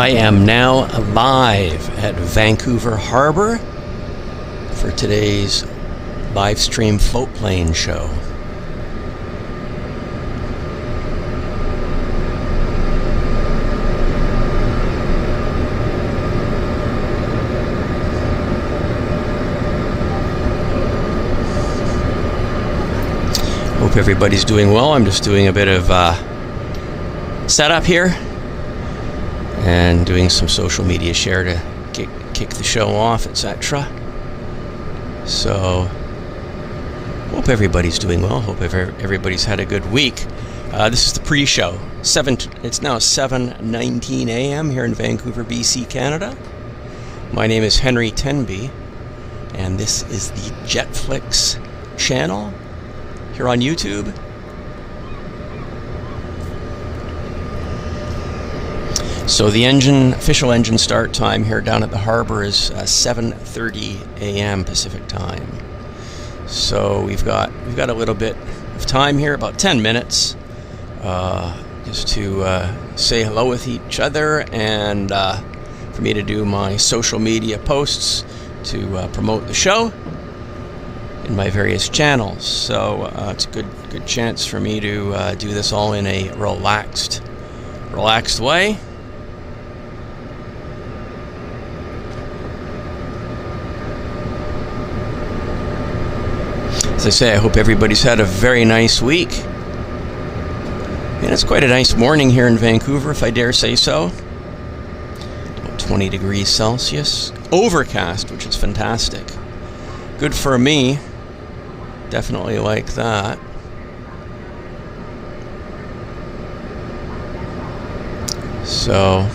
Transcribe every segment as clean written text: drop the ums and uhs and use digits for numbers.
I am now live at Vancouver Harbour for today's live stream float plane show. Hope everybody's doing well. I'm just doing a bit of setup here and doing some social media share to kick the show off, etc. So, hope everybody's doing well. Hope everybody's had a good week. This is the pre-show. It's now 7:19 a.m. here in Vancouver, BC, Canada. My name is Henry Tenby, and this is the JetFlix channel here on YouTube. So the official engine start time here down at the harbor is 7:30 a.m. Pacific time. So we've got a little bit of time here, about 10 minutes, just to say hello with each other and for me to do my social media posts to promote the show in my various channels. So it's a good chance for me to do this all in a relaxed way. As I say, I hope everybody's had a very nice week. And it's quite a nice morning here in Vancouver, if I dare say so. About 20 degrees Celsius. Overcast, which is fantastic. Good for me. Definitely like that. So,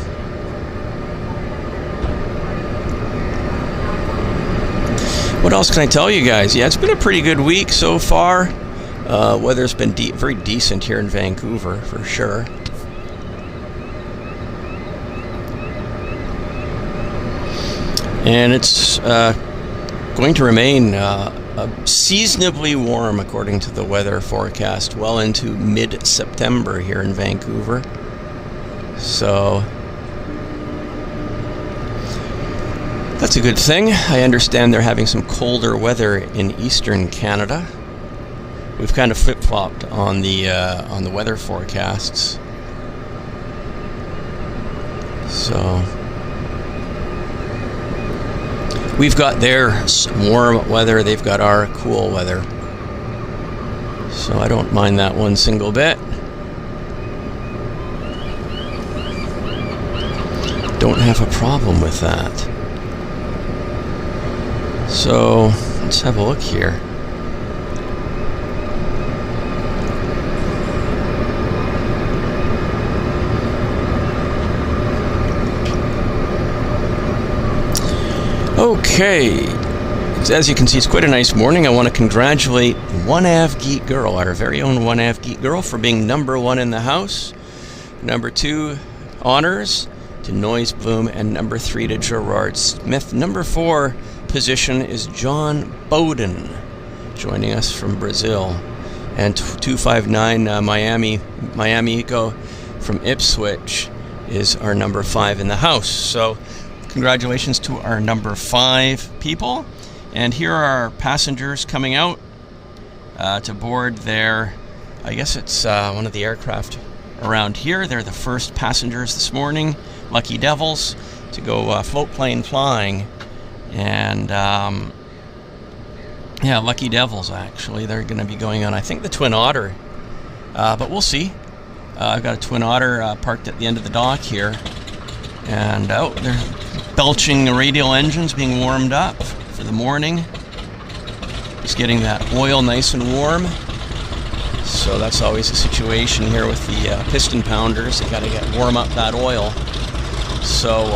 what else can I tell you guys? Yeah, it's been a pretty good week so far. Weather's been very decent here in Vancouver, for sure. And it's going to remain seasonably warm, according to the weather forecast, well into mid-September here in Vancouver. So that's a good thing. I understand they're having some colder weather in eastern Canada. We've kind of flip-flopped on the weather forecasts. So we've got their warm weather, they've got our cool weather. So I don't mind that one single bit. Don't have a problem with that. So let's have a look here. Okay, as you can see, it's quite a nice morning. I want to congratulate One Av Geek Girl, our very own One Av Geek Girl, for being number 1 in the house. Number 2 honors to Noise Bloom, and number 3 to Gerard Smith. Number 4 position is John Bowden, joining us from Brazil. And 259 Miami Eco from Ipswich is our number 5 in the house. So congratulations to our number 5 people. And here are our passengers coming out to board their, I guess it's one of the aircraft around here. They're the first passengers this morning, Lucky Devils, to go float plane flying. And yeah, Lucky Devils, actually. They're going to be going on, I think, the Twin Otter. But we'll see. I've got a Twin Otter parked at the end of the dock here. And they're belching the radial engines being warmed up for the morning. Just getting that oil nice and warm. So that's always a situation here with the piston pounders. They got to warm up that oil. So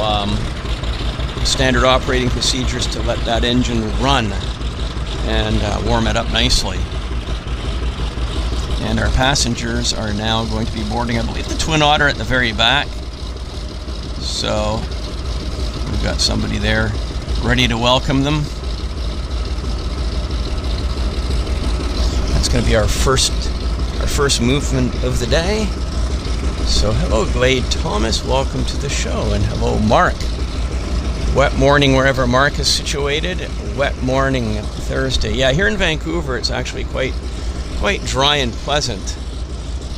standard operating procedures to let that engine run and warm it up nicely. And our passengers are now going to be boarding, I believe, the Twin Otter at the very back. So we've got somebody there ready to welcome them. That's going to be our first movement of the day. So hello Glade Thomas, welcome to the show, and hello Mark. Wet morning wherever Mark is situated. Wet morning Thursday. Yeah, here in Vancouver it's actually quite dry and pleasant.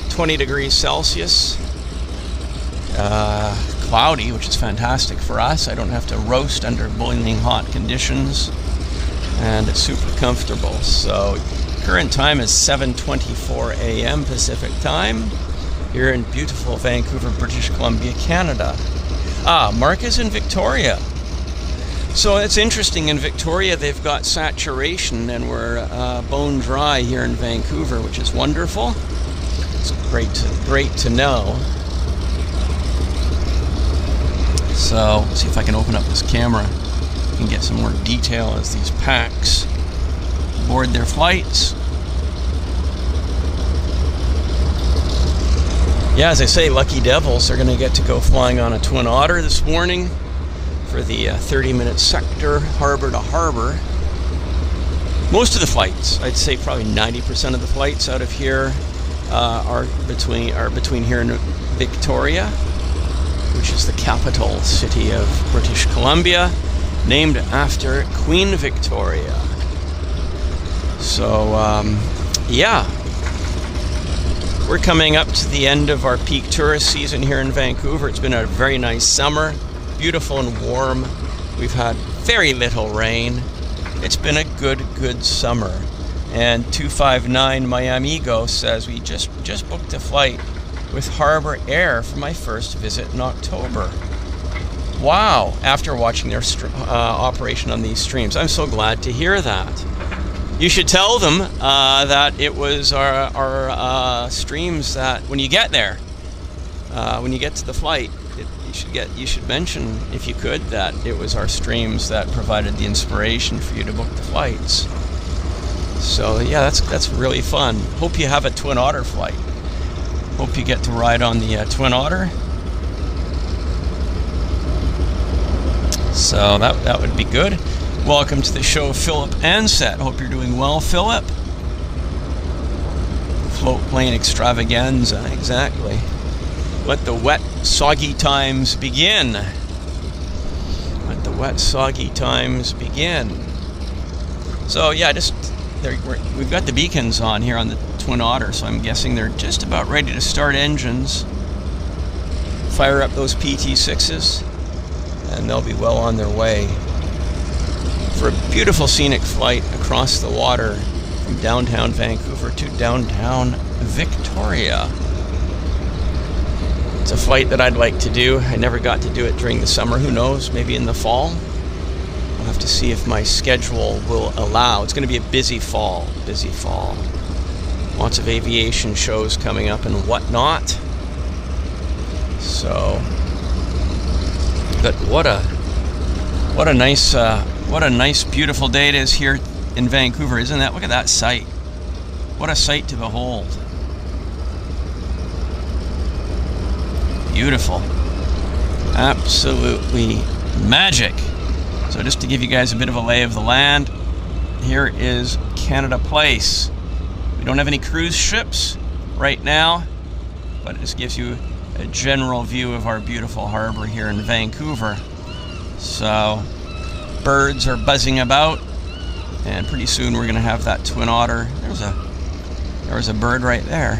20 degrees Celsius. Cloudy, which is fantastic for us. I don't have to roast under boiling hot conditions, and it's super comfortable. So current time is 7:24 a.m. Pacific time here in beautiful Vancouver, British Columbia, Canada. Mark is in Victoria. So it's interesting, in Victoria they've got saturation, and we're bone dry here in Vancouver, which is wonderful. It's great to know. So let's see if I can open up this camera and get some more detail as these packs board their flights. Yeah, as I say, lucky devils are going to get to go flying on a Twin Otter this morning for the 30-minute sector, harbor to harbor. Most of the flights, I'd say probably 90% of the flights out of here are between here and Victoria, which is the capital city of British Columbia, named after Queen Victoria. So, yeah. We're coming up to the end of our peak tourist season here in Vancouver. It's been a very nice summer, beautiful and warm. We've had very little rain. It's been a good summer. And 259 My Amigo says we just booked a flight with Harbour Air for my first visit in October. Wow, after watching their operation on these streams. I'm so glad to hear that. You should tell them that it was our streams that when you get there, when you get to the flight, you should mention, if you could, that it was our streams that provided the inspiration for you to book the flights. So yeah, that's really fun. Hope you have a Twin Otter flight. Hope you get to ride on the Twin Otter. So that would be good. Welcome to the show, Philip Ansett. Hope you're doing well, Philip. Float plane extravaganza, exactly. Let the wet, soggy times begin. Let the wet, soggy times begin. So yeah, we've got the beacons on here on the Twin Otter, so I'm guessing they're just about ready to start engines. Fire up those PT6s, and they'll be well on their way for a beautiful scenic flight across the water from downtown Vancouver to downtown Victoria. It's a flight that I'd like to do. I never got to do it during the summer. Who knows? Maybe in the fall. We'll have to see if my schedule will allow. It's going to be a busy fall. Busy fall. Lots of aviation shows coming up and whatnot. So, but what a nice, beautiful day it is here in Vancouver, isn't that? Look at that sight. What a sight to behold. Beautiful. Absolutely magic. So just to give you guys a bit of a lay of the land, here is Canada Place. We don't have any cruise ships right now, but it just gives you a general view of our beautiful harbor here in Vancouver. So birds are buzzing about, and pretty soon we're going to have that Twin Otter. There was a bird right there.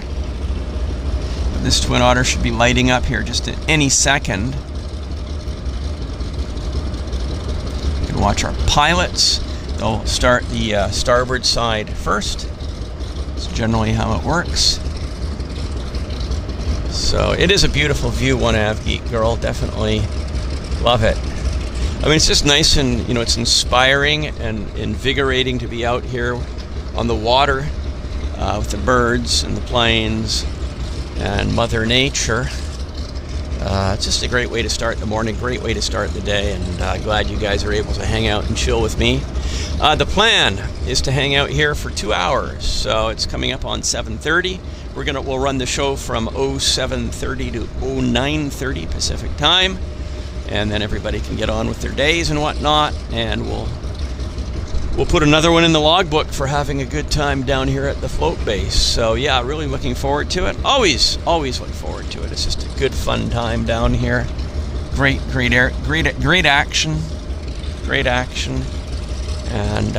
But this Twin Otter should be lighting up here just at any second. You can watch our pilots. They'll start the starboard side first. That's generally how it works. So it is a beautiful view, One Av Geek Girl. Definitely love it. I mean, it's just nice, and it's inspiring and invigorating to be out here on the water with the birds and the planes and Mother Nature. It's just a great way to start the morning, great way to start the day, and glad you guys are able to hang out and chill with me. The plan is to hang out here for 2 hours, so it's coming up on 7:30. We'll run the show from 07:30 to 09:30 Pacific time. And then everybody can get on with their days and whatnot, and we'll we'll put another one in the logbook for having a good time down here at the float base. So yeah, really looking forward to it. Always look forward to it. It's just a good fun time down here. Great action. And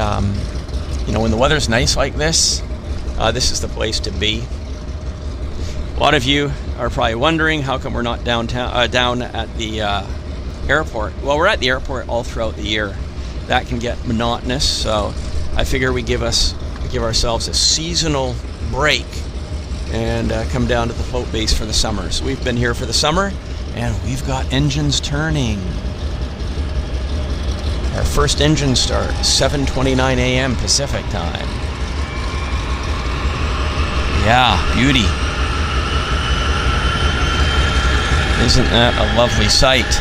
when the weather's nice like this, this is the place to be. A lot of you are probably wondering how come we're not down at the airport. Well, we're at the airport all throughout the year. That can get monotonous, so I figure we give ourselves a seasonal break and come down to the float base for the summer. So we've been here for the summer, and we've got engines turning. Our first engine start, 7:29 a.m. Pacific time. Yeah, beauty. Isn't that a lovely sight?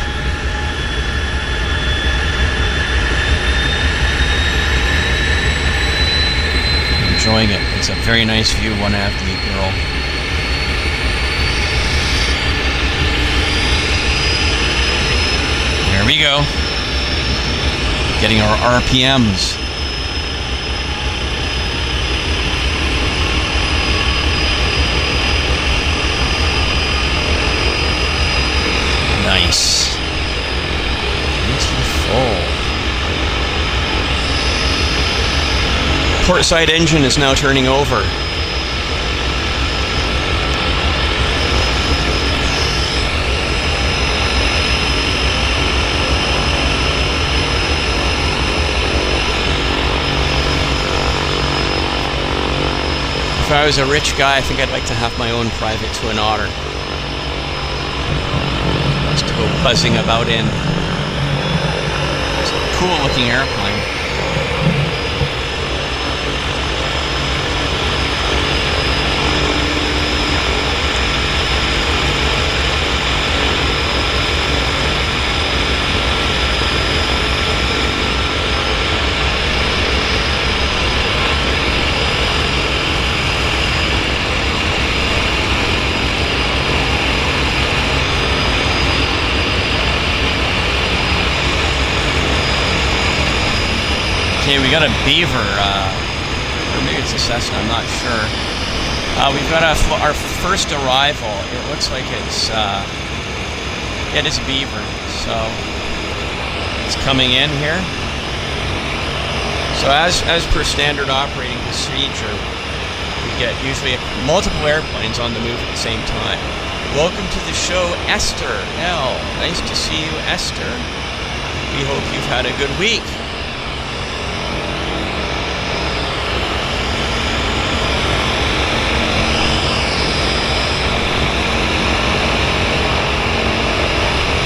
Enjoying it. It's a very nice view, 1/2 deep, girl. There we go. Getting our RPMs. Nice. Beautiful. Port side engine is now turning over. If I was a rich guy, I think I'd like to have my own private twin otter. Just to go buzzing about in. It's a cool looking airplane. Okay, we got a Beaver, or maybe it's a Cessna, I'm not sure. We've got our first arrival. It looks like it's, it is a Beaver, so it's coming in here. So as per standard operating procedure, we get usually multiple airplanes on the move at the same time. Welcome to the show, Esther L. Nice to see you, Esther. We hope you've had a good week.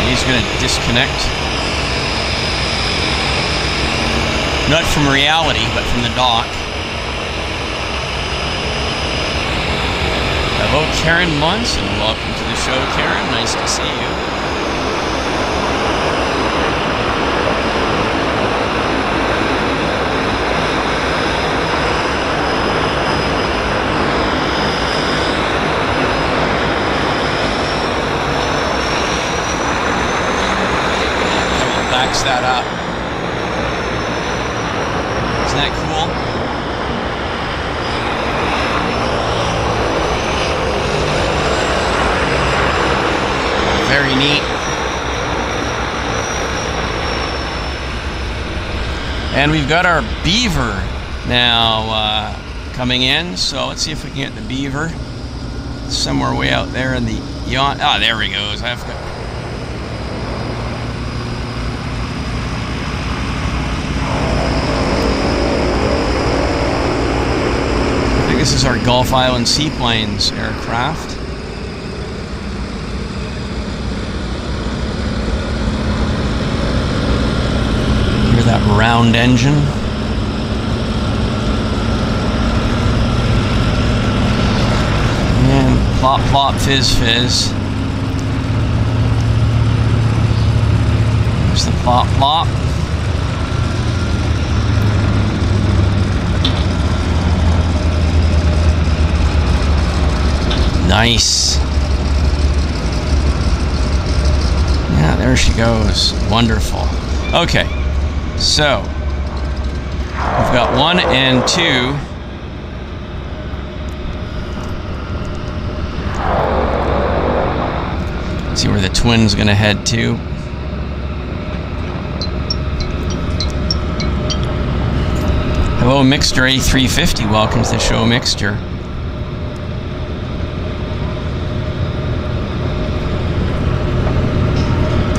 He's going to disconnect. Not from reality, but from the dock. Hello, Karen Munson. Welcome to the show, Karen. Nice to see you. Backs that up. Isn't that cool? Very neat. And we've got our Beaver now coming in. So let's see if we can get the Beaver. Somewhere way out there in the yacht. Ah, there he goes. I've got. This is our Gulf Island Seaplanes aircraft. Hear that round engine. And plop, plop, fizz, fizz. There's the plop, plop. Nice. Yeah, there she goes. Wonderful. Okay, so We've got 1 and 2. Let's see where the Twin's going to head to. Hello, Mixter A350. Welcome to the show, Mixter.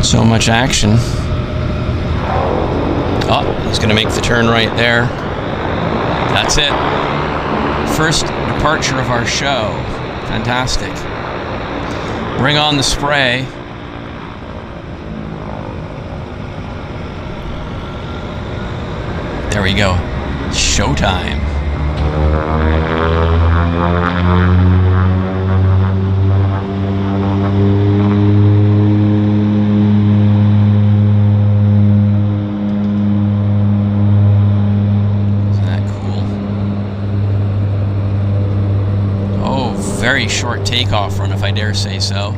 So much action. Oh, he's going to make the turn right there. That's it. First departure of our show. Fantastic. Bring on the spray. There we go. Showtime. Very short takeoff run, if I dare say so.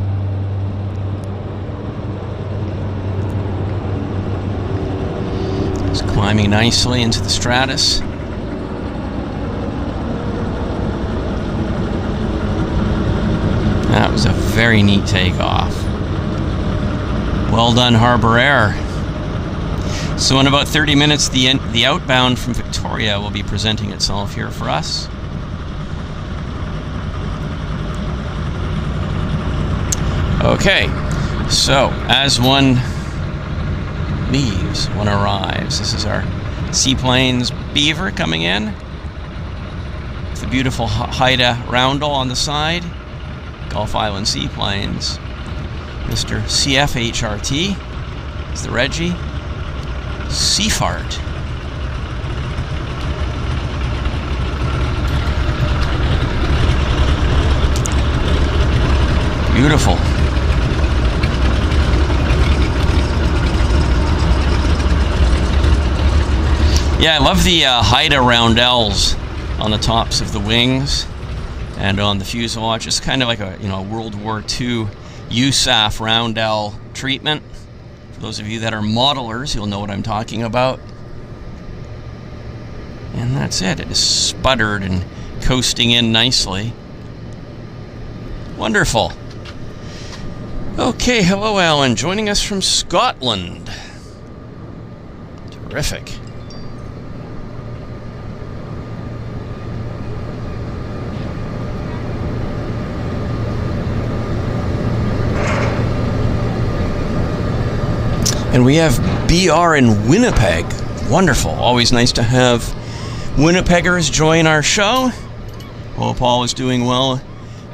It's climbing nicely into the stratus. That was a very neat takeoff. Well done, Harbour Air. So in about 30 minutes, the outbound from Victoria will be presenting itself here for us. Okay, so as one leaves, one arrives. This is our Seaplanes Beaver coming in. The beautiful Haida roundel on the side. Gulf Island Seaplanes. Mr. CFHRT is the Reggie. Seafart. Beautiful. Yeah, I love the Haida roundels on the tops of the wings and on the fuselage. It's kind of like a World War II USAF roundel treatment. For those of you that are modelers, you'll know what I'm talking about. And that's it. It is sputtered and coasting in nicely. Wonderful. Okay, hello Alan, joining us from Scotland. Terrific. And we have BR in Winnipeg. Wonderful. Always nice to have Winnipeggers join our show. Hope all is doing well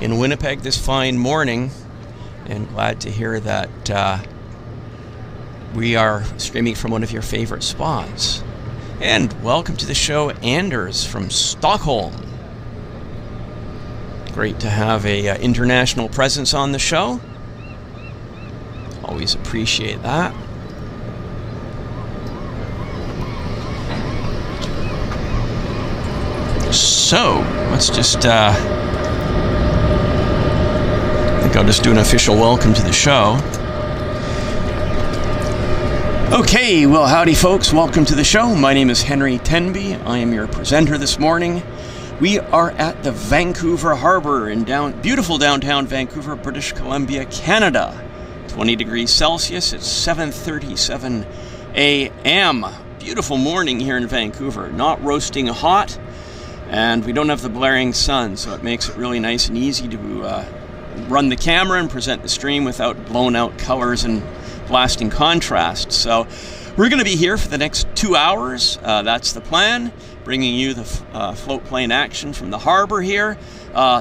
in Winnipeg this fine morning. And glad to hear that we are streaming from one of your favorite spots. And welcome to the show, Anders from Stockholm. Great to have a international presence on the show. Always appreciate that. So, let's just, I think I'll just do an official welcome to the show. Okay, well, howdy folks, welcome to the show. My name is Henry Tenby. I am your presenter this morning. We are at the Vancouver Harbour in beautiful downtown Vancouver, British Columbia, Canada. 20 degrees Celsius, it's 7:37 a.m. Beautiful morning here in Vancouver, not roasting hot. And we don't have the blaring sun, so it makes it really nice and easy to run the camera and present the stream without blown out colors and blasting contrast. So we're going to be here for the next 2 hours. That's the plan, bringing you the float plane action from the harbor here.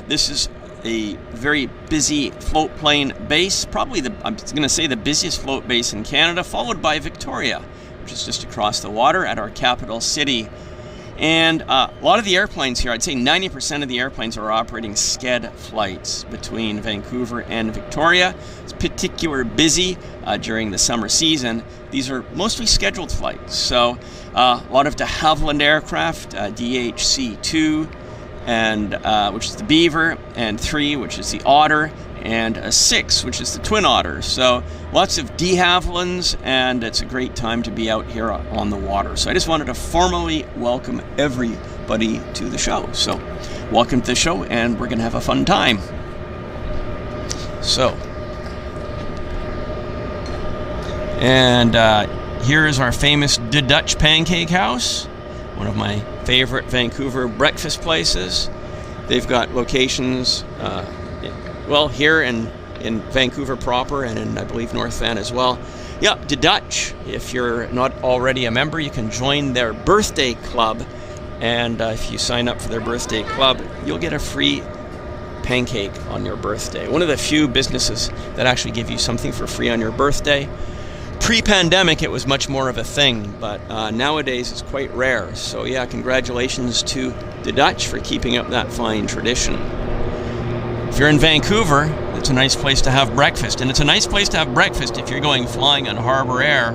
This is a very busy float plane base, probably I'm going to say the busiest float base in Canada, followed by Victoria, which is just across the water at our capital city. And a lot of the airplanes here, I'd say 90% of the airplanes are operating sched flights between Vancouver and Victoria. It's particularly busy during the summer season. These are mostly scheduled flights. So a lot of de Havilland aircraft, DHC-2, and which is the beaver, and 3, which is the otter, and a 6, which is the twin otter. So lots of de Havillands, and it's a great time to be out here on the water. So I just wanted to formally welcome everybody to the show. So welcome to the show, and we're going to have a fun time. So, and here is our famous De Dutch Pancake House, one of my favorite Vancouver breakfast places. They've got locations well, here in Vancouver proper, and in, I believe, North Van as well. Yeah, De Dutch. If you're not already a member, you can join their birthday club, and if you sign up for their birthday club, you'll get a free pancake on your birthday. One of the few businesses that actually give you something for free on your birthday. Pre-pandemic, it was much more of a thing, but nowadays it's quite rare. So yeah, congratulations to De Dutch for keeping up that fine tradition. If you're in Vancouver, it's a nice place to have breakfast. And it's a nice place to have breakfast if you're going flying on Harbour Air.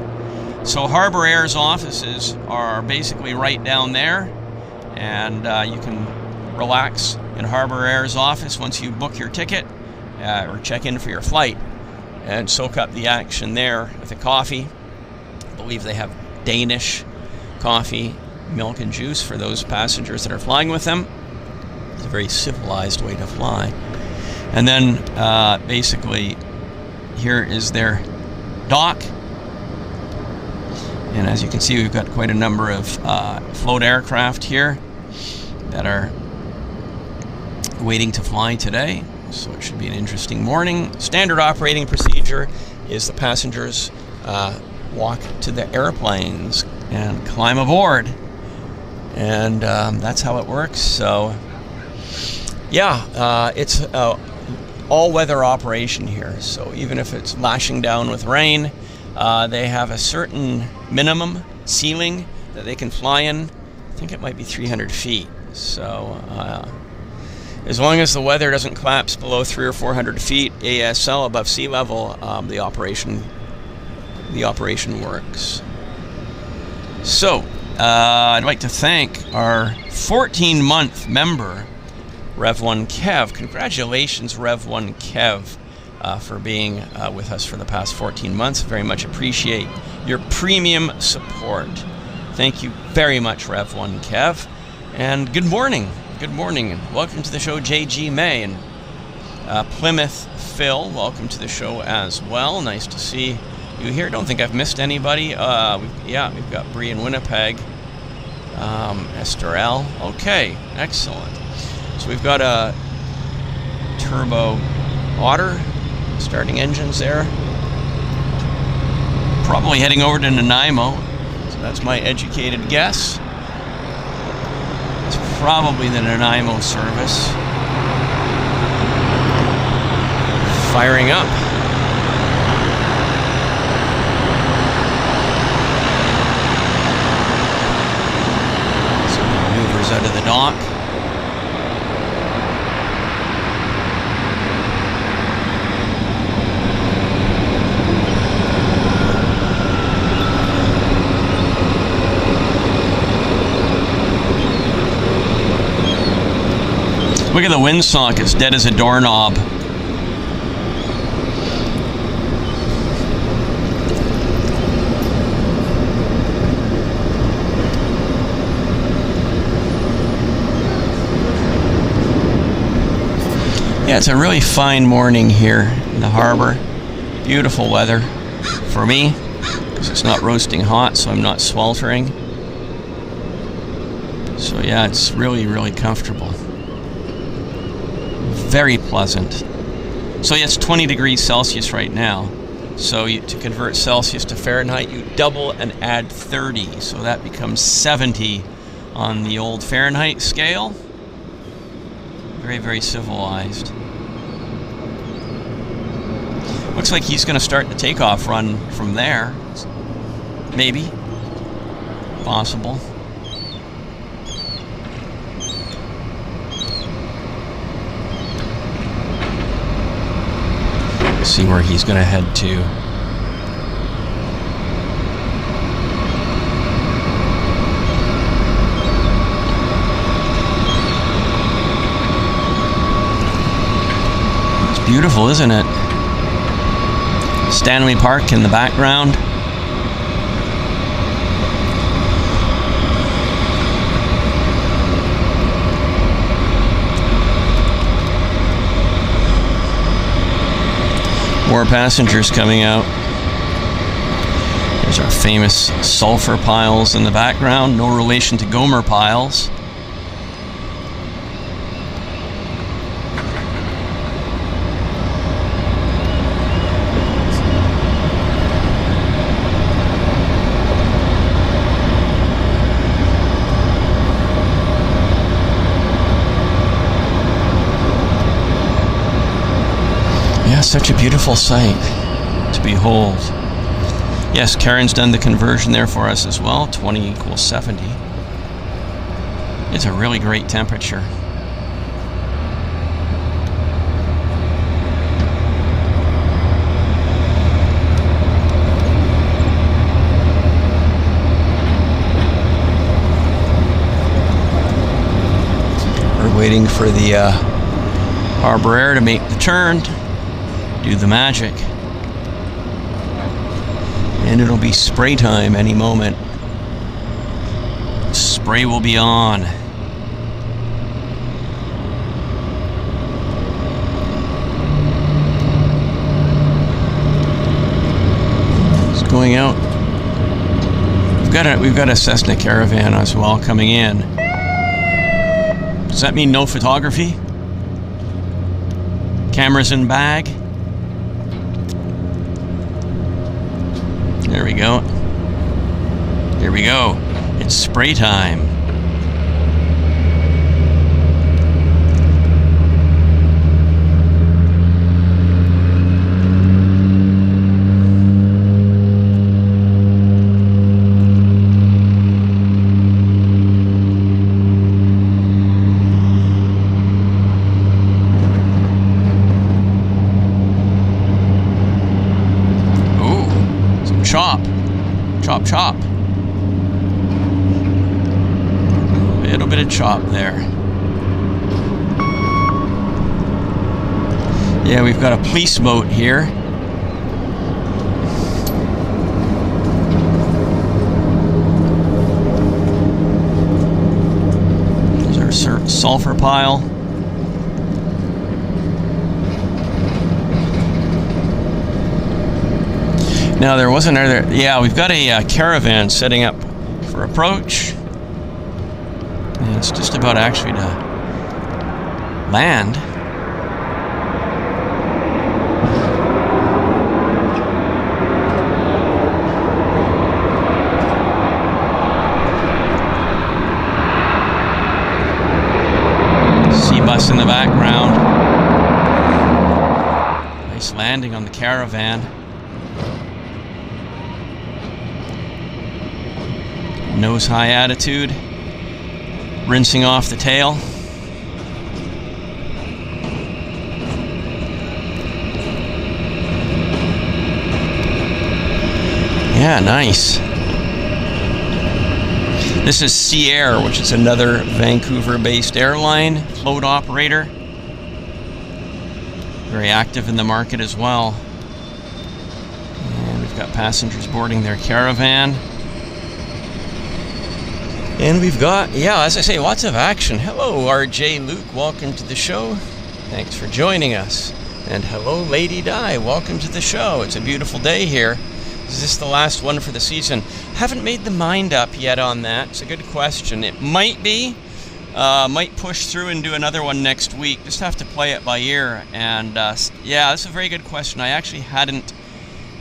So Harbour Air's offices are basically right down there. And you can relax in Harbour Air's office once you book your ticket or check in for your flight. And soak up the action there with a coffee. I believe they have Danish coffee, milk and juice for those passengers that are flying with them. It's a very civilized way to fly. And then basically here is their dock. And as you can see, we've got quite a number of float aircraft here that are waiting to fly today. So it should be an interesting morning. Standard operating procedure is the passengers walk to the airplanes and climb aboard. And that's how it works. So yeah, it's all-weather operation here. So even if it's lashing down with rain, they have a certain minimum ceiling that they can fly in. I think it might be 300 feet. So as long as the weather doesn't collapse below 300 or 400 feet ASL above sea level, the operation works. So I'd like to thank our 14-month member, Rev1 Kev. Congratulations, Rev1 Kev, for being with us for the past 14 months. Very much appreciate your premium support. Thank you very much, Rev1 Kev. And good morning. Good morning. Welcome to the show, JG May. And Plymouth Phil, welcome to the show as well. Nice to see you here. Don't think I've missed anybody. We've got Bree in Winnipeg. Esther L. Okay, excellent. So we've got a turbo otter, starting engines there. Probably heading over to Nanaimo. So that's my educated guess. It's probably the Nanaimo service. Firing up. So maneuvers out of the dock. Look at the windsock, it's dead as a doorknob. Yeah, it's a really fine morning here in the harbor. Beautiful weather for me, because it's not roasting hot, so I'm not sweltering. So yeah, it's really, really comfortable. Very pleasant. So yeah, it's 20 degrees Celsius right now. So to convert Celsius to Fahrenheit, you double and add 30. So that becomes 70 on the old Fahrenheit scale. Very, very civilized. Looks like he's going to start the takeoff run from there. Maybe. Possible. See where he's going to head to. Beautiful, isn't it? Stanley Park in the background. More passengers coming out. There's our famous sulfur piles in the background, no relation to Gomer piles. Such a beautiful sight to behold. Yes, Karen's done the conversion there for us as well. 20 equals 70. It's a really great temperature. We're waiting for the Harbour Air to make the turn. Do the magic, and it'll be spray time any moment. Spray will be on. It's going out. We've got a Cessna Caravan as well coming in. Does that mean no photography? Cameras in bag? There we go. Here we go. It's spray time. Chop, chop. A little bit of chop there. Yeah, we've got a police boat here. There's our sulfur pile. Now there was another, yeah, we've got a caravan setting up for approach. And it's just about actually to land. Sea bus in the background. Nice landing on the caravan. Nose high attitude, rinsing off the tail. Yeah, nice. This is Sea Air, which is another Vancouver-based airline float operator. Very active in the market as well. And we've got passengers boarding their caravan. And we've got, yeah, as I say, lots of action. Hello, RJ Luke, welcome to the show. Thanks for joining us. And hello, Lady Di, welcome to the show. It's a beautiful day here. Is this the last one for the season? Haven't made the mind up yet on that. It's a good question. It might be. Might push through and do another one next week. Just have to play it by ear. And yeah, that's a very good question. I actually hadn't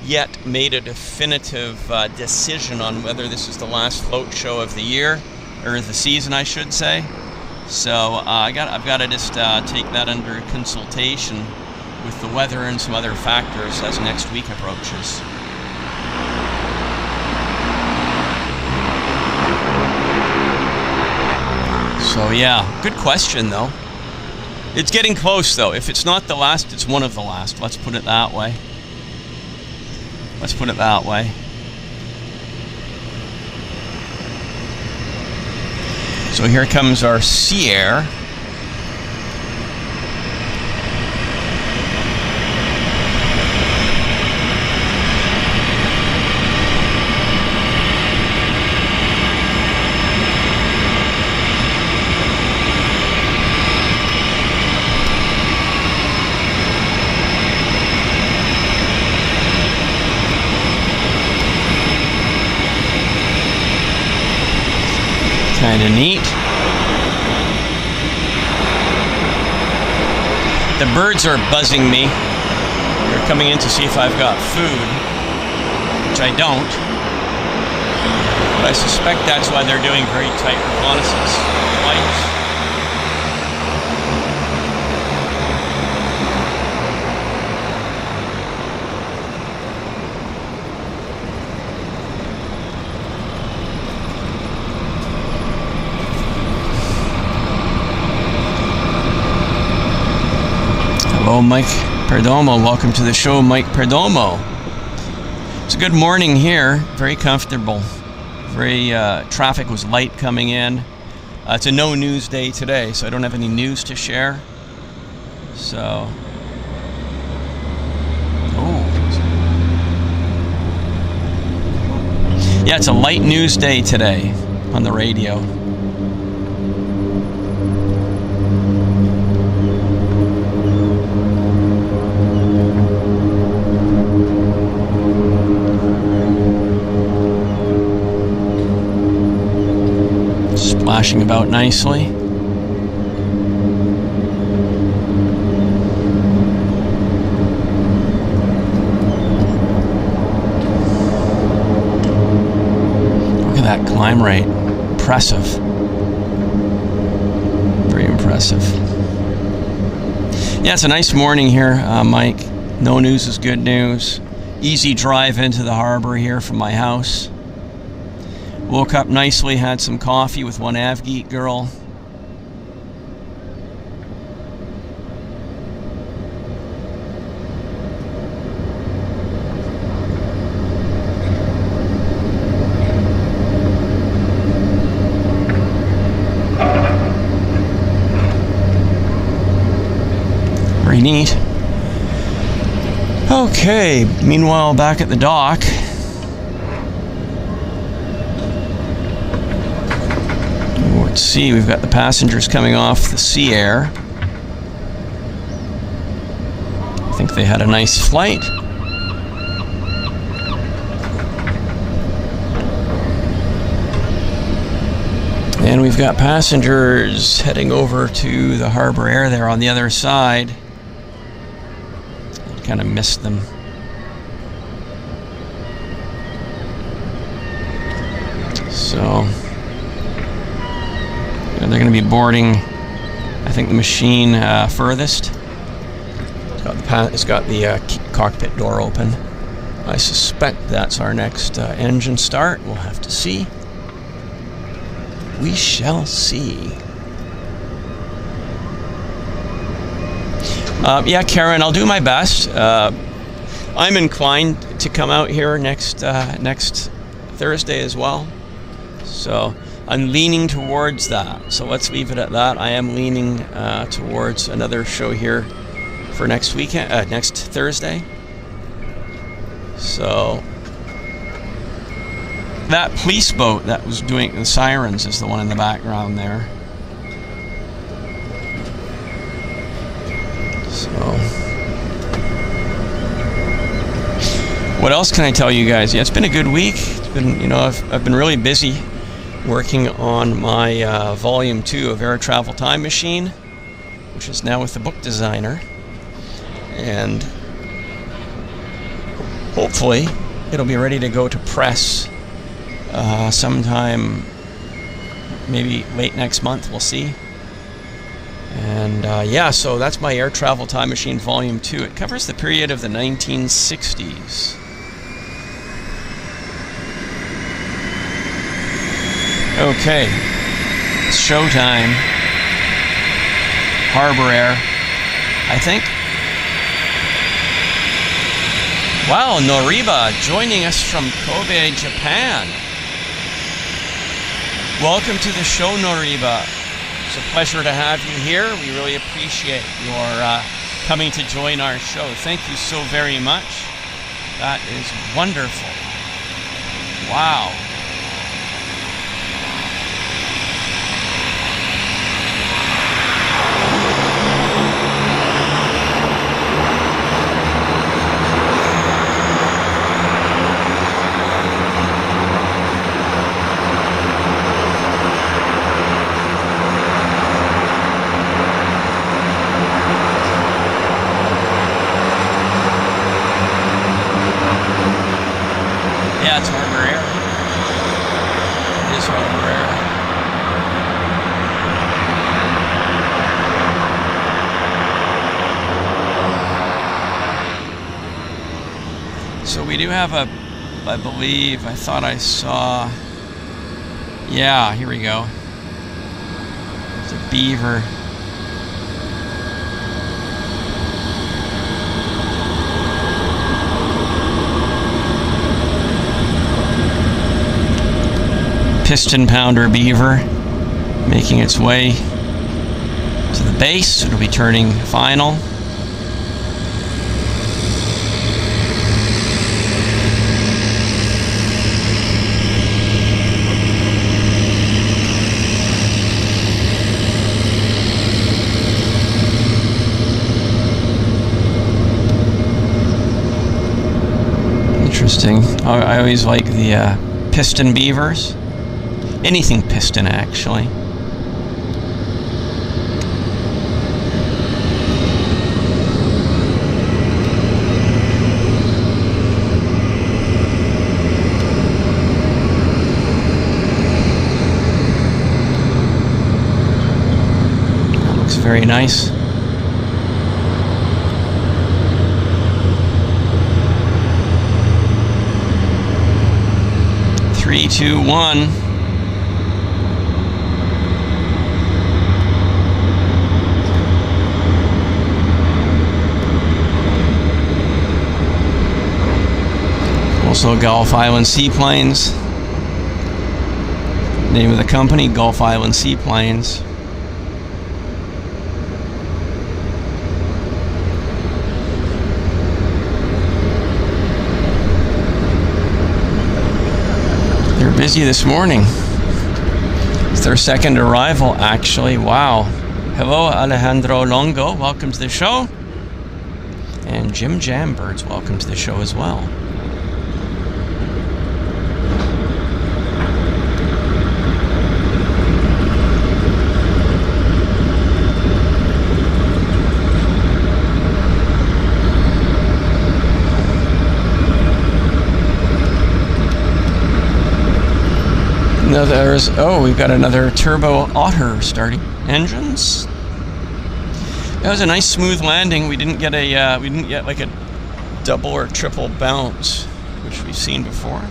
yet made a definitive decision on whether this is the last float show of the year, or the season, I should say. So I've got to just take that under consultation with the weather and some other factors as next week approaches. So yeah, good question though. It's getting close though. If it's not the last, it's one of the last. Let's put it that way. Let's put it that way. So here comes our Sea Air. kind of neat. The birds are buzzing me. They're coming in to see if I've got food, which I don't. But I suspect that's why they're doing very tight reconnaissance flights. Hello, Mike Perdomo. Welcome to the show, Mike Perdomo. It's a good morning here. Very comfortable. Very traffic was light coming in. It's a no news day today, so I don't have any news to share. So, yeah, it's a light news day today on the radio. Splashing about nicely. Look at that climb rate. Impressive. Very impressive. Yeah, it's a nice morning here, Mike. No news is good news. Easy drive into the harbor here from my house. Woke up nicely, had some coffee with one AvGeek girl. Very neat. Okay, meanwhile, back at the dock. Let's see, we've got the passengers coming off the Sea Air. I think they had a nice flight. And we've got passengers heading over to the Harbour Air there on the other side. I kind of missed them. So they're going to be boarding, I think, the machine furthest. It's got the cockpit door open. I suspect that's our next engine start. We'll have to see. We shall see. Yeah, Karen, I'll do my best. I'm inclined to come out here next Thursday as well. So I'm leaning towards that. So let's leave it at that. I am leaning towards another show here for next weekend, next Thursday. So that police boat that was doing the sirens is the one in the background there. So what else can I tell you guys? Yeah, it's been a good week. It's been, I've been really busy working on my Volume 2 of Air Travel Time Machine, which is now with the book designer. And hopefully it'll be ready to go to press sometime maybe late next month. We'll see. And yeah, so that's my Air Travel Time Machine Volume 2. It covers the period of the 1960s. Okay, it's showtime. Harbour Air, I think. Wow, Noriba joining us from Kobe, Japan. Welcome to the show, Noriba. It's a pleasure to have you here. We really appreciate your coming to join our show. Thank you so very much. That is wonderful. Wow. Yeah, it's Harbour Air. It is Harbour Air. So we do have a, I believe, I thought I saw, yeah, here we go. There's a beaver. Piston pounder beaver making its way to the base. It'll be turning final. Interesting. I always like the piston beavers. Anything piston, actually. That looks very nice. Three, two, one. Also Gulf Island Seaplanes. Name of the company, Gulf Island Seaplanes. They're busy this morning. It's their second arrival, actually. Wow. Hello, Alejandro Longo. Welcome to the show. And Jim Jambirds, welcome to the show as well. We've got another Turbo Otter starting engines. That was a nice smooth landing. We didn't get like a double or triple bounce, which we've seen before.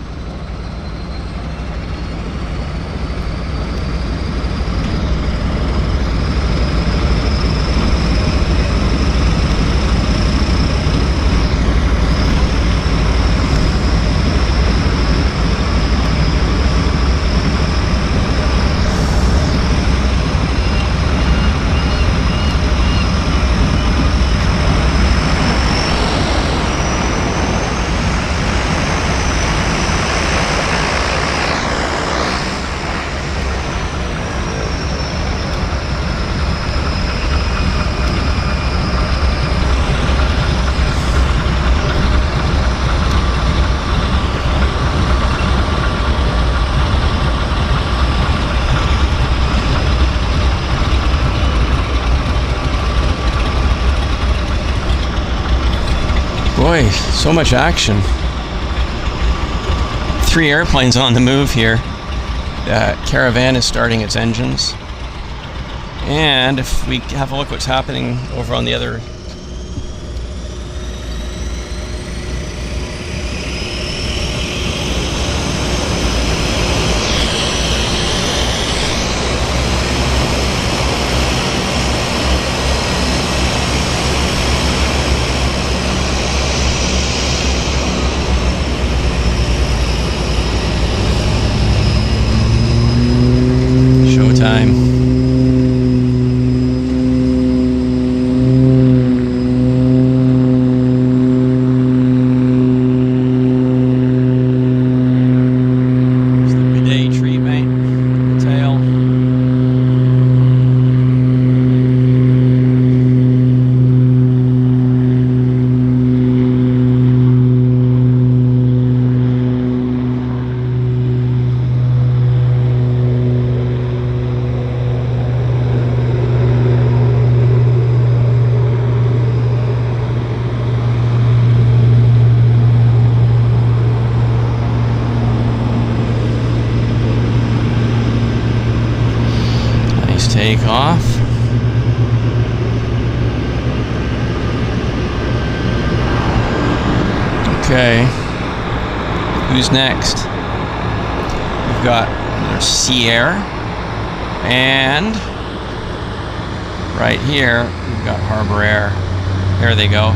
Boy, so much action. 3 airplanes on the move here. The Caravan is starting its engines. And if we have a look what's happening over on the other showtime. take off. Okay, who's next? We've got another Sea Air, and right here we've got Harbour Air. There they go.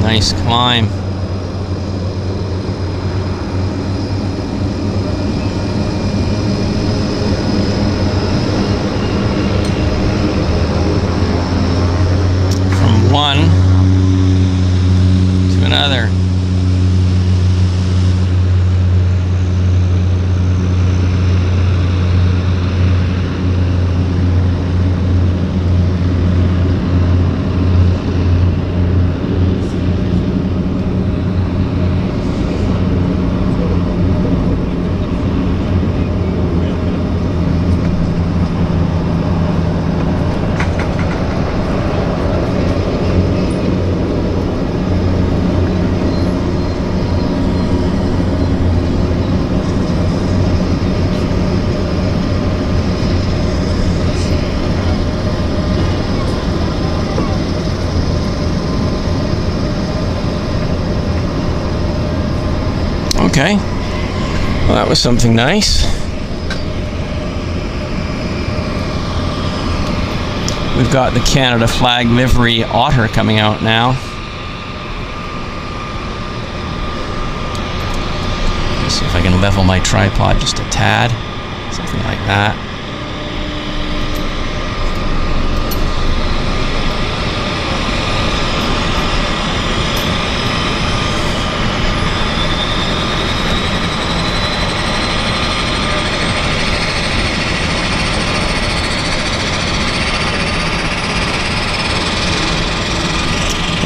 Nice climb. From one to another. Okay, well, that was something nice. We've got the Canada flag livery Otter coming out now. Let's see if I can level my tripod just a tad, something like that.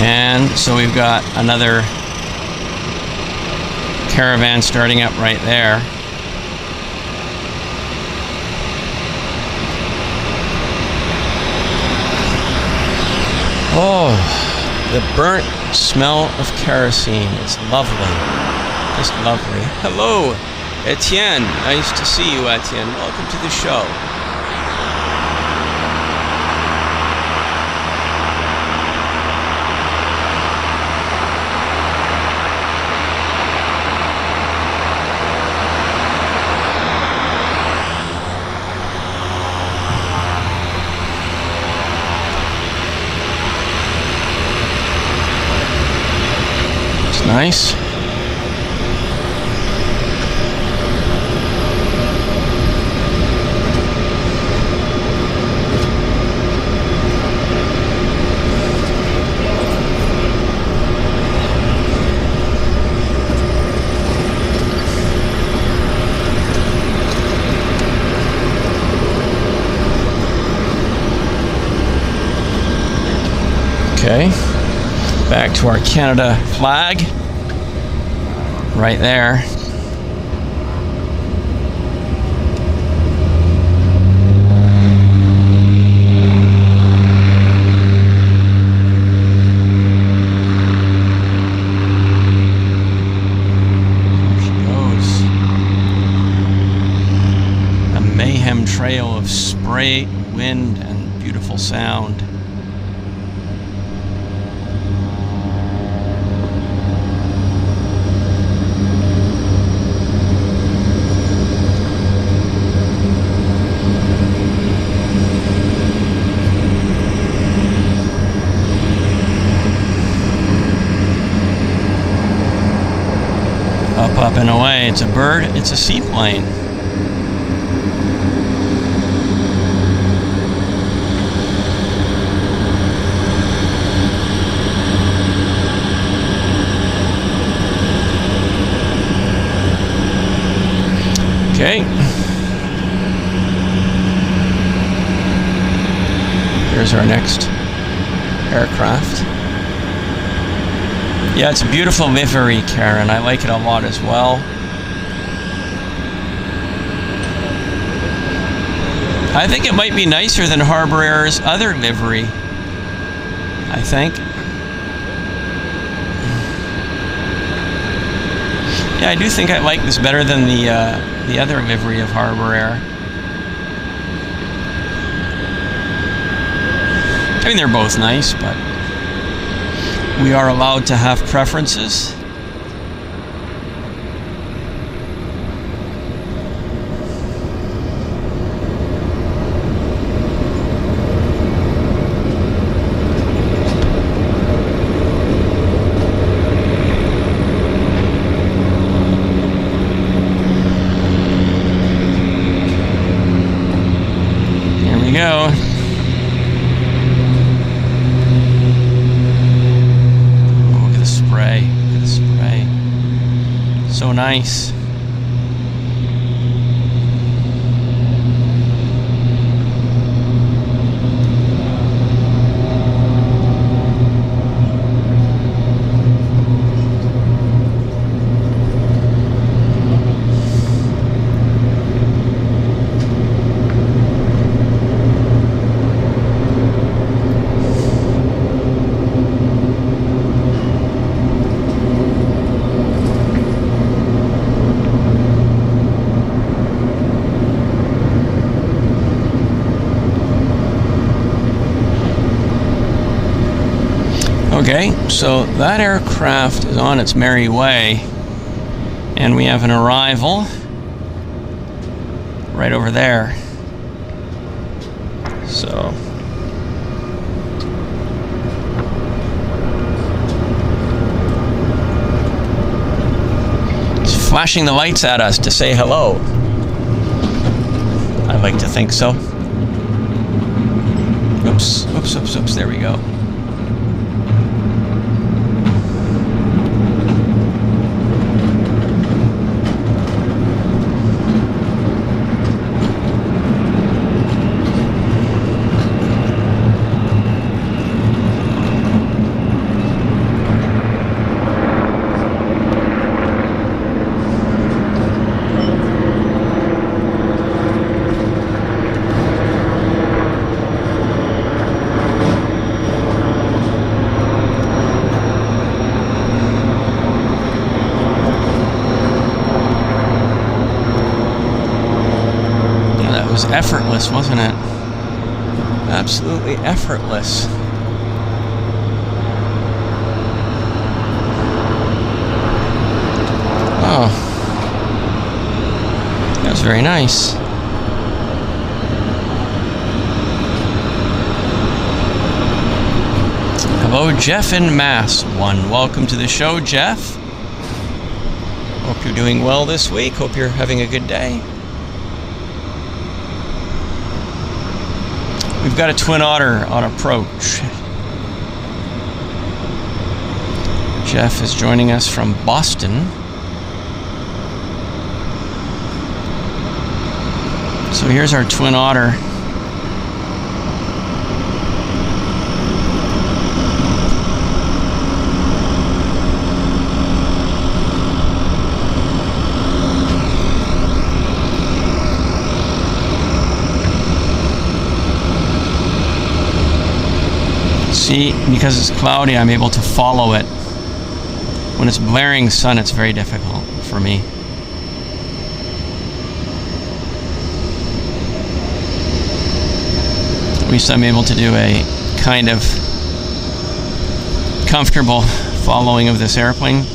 And so we've got another caravan starting up right there. Oh, the burnt smell of kerosene. It's lovely. Just lovely. Hello, Etienne. Nice to see you, Etienne. Welcome to the show. Nice. Okay, back to our Canada flag. Right there. There she goes. A mayhem trail of spray, wind, and beautiful sound. Up and away. It's a bird, it's a seaplane. Okay. Here's our next aircraft. Yeah, it's a beautiful livery, Karen. I like it a lot as well. I think it might be nicer than Harbour Air's other livery. I think. Yeah, I do think I like this better than the other livery of Harbour Air. I mean, they're both nice, but we are allowed to have preferences. Here we go. So nice. Okay, so that aircraft is on its merry way, and we have an arrival right over there. So it's flashing the lights at us to say hello. I like to think so. Oops, oops, oops, oops, there we go. Effortless, wasn't it? Absolutely effortless. Oh, that was very nice. Hello, Jeff in Mass 1. Welcome to the show, Jeff. Hope you're doing well this week. Hope you're having a good day. We've got a Twin Otter on approach. Jeff is joining us from Boston. So here's our Twin Otter. See, because it's cloudy, I'm able to follow it. When it's blaring sun, it's very difficult for me. At least I'm able to do a kind of comfortable following of this airplane.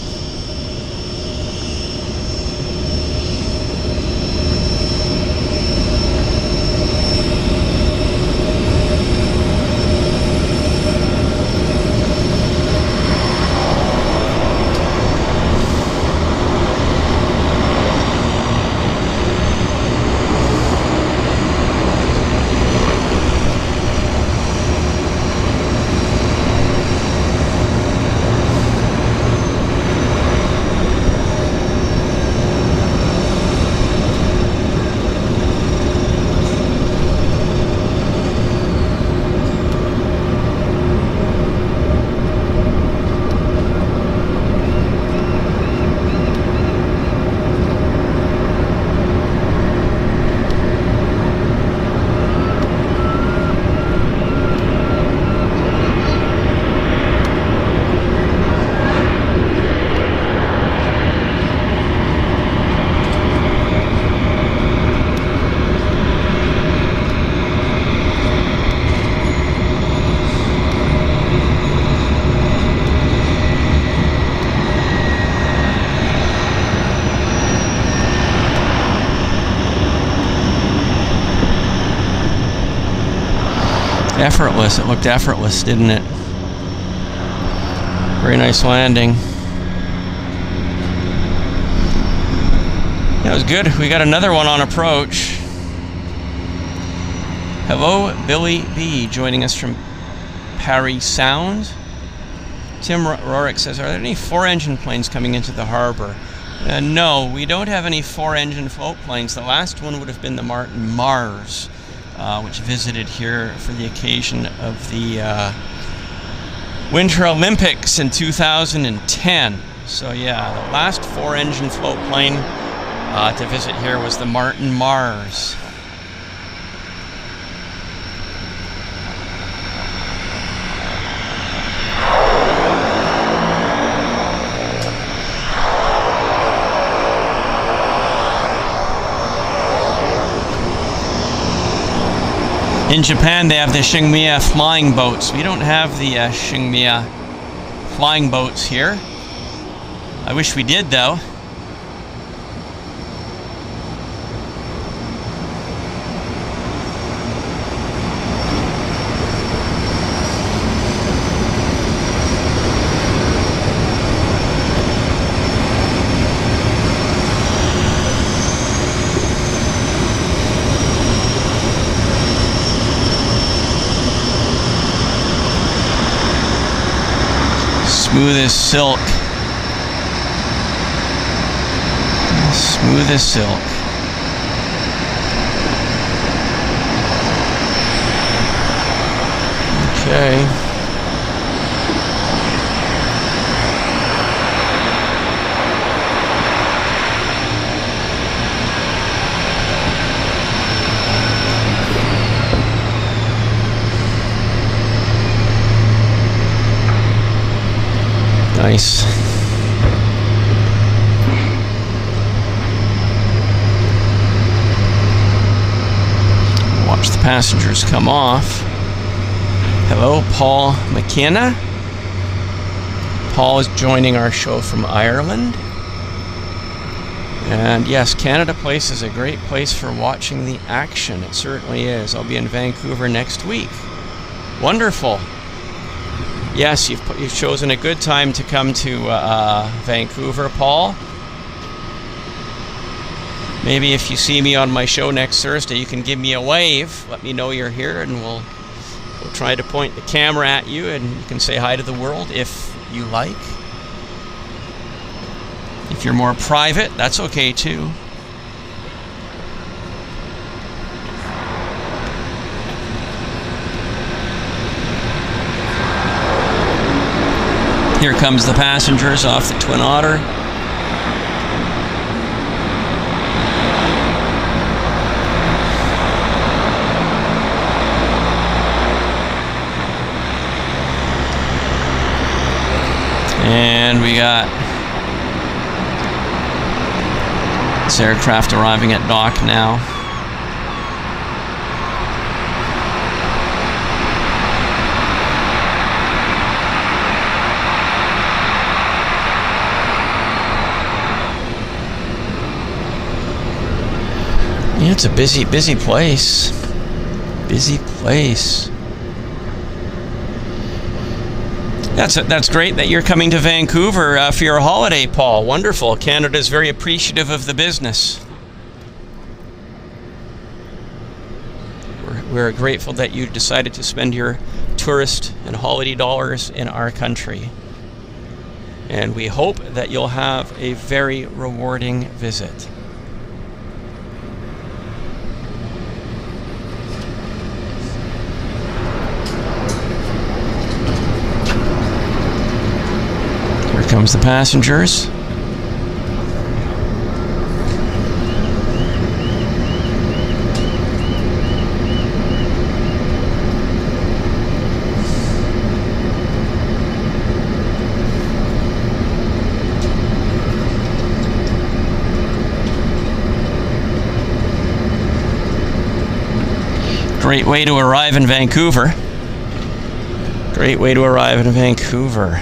Effortless. It looked effortless, didn't it? Very nice landing. That was good. We got another one on approach. Hello, Billy B. joining us from Paris Sound. Tim Rorick says, are there any 4-engine planes coming into the harbor? No, we don't have any 4-engine float planes. The last one would have been the Martin Mars, which visited here for the occasion of the Winter Olympics in 2010. So yeah, the last 4-engine float plane to visit here was the Martin Mars. In Japan, they have the Shingmiya flying boats. We don't have the Shingmiya flying boats here. I wish we did, though. Smooth as silk. Smooth as silk. Okay. Nice. Watch the passengers come off. Hello, Paul McKenna. Paul is joining our show from Ireland. And yes, Canada Place is a great place for watching the action. It certainly is. I'll be in Vancouver next week. Wonderful. Yes, you've chosen a good time to come to Vancouver, Paul. Maybe if you see me on my show next Thursday, you can give me a wave. Let me know you're here, and we'll try to point the camera at you, and you can say hi to the world if you like. If you're more private, that's okay too. Here comes the passengers off the Twin Otter. And we got this aircraft arriving at dock now. Yeah, it's a busy place. Busy place. That's great that you're coming to Vancouver for your holiday, Paul. Wonderful. Canada's very appreciative of the business. We're grateful that you decided to spend your tourist and holiday dollars in our country. And we hope that you'll have a very rewarding visit. Comes the passengers. Great way to arrive in Vancouver. Great way to arrive in Vancouver.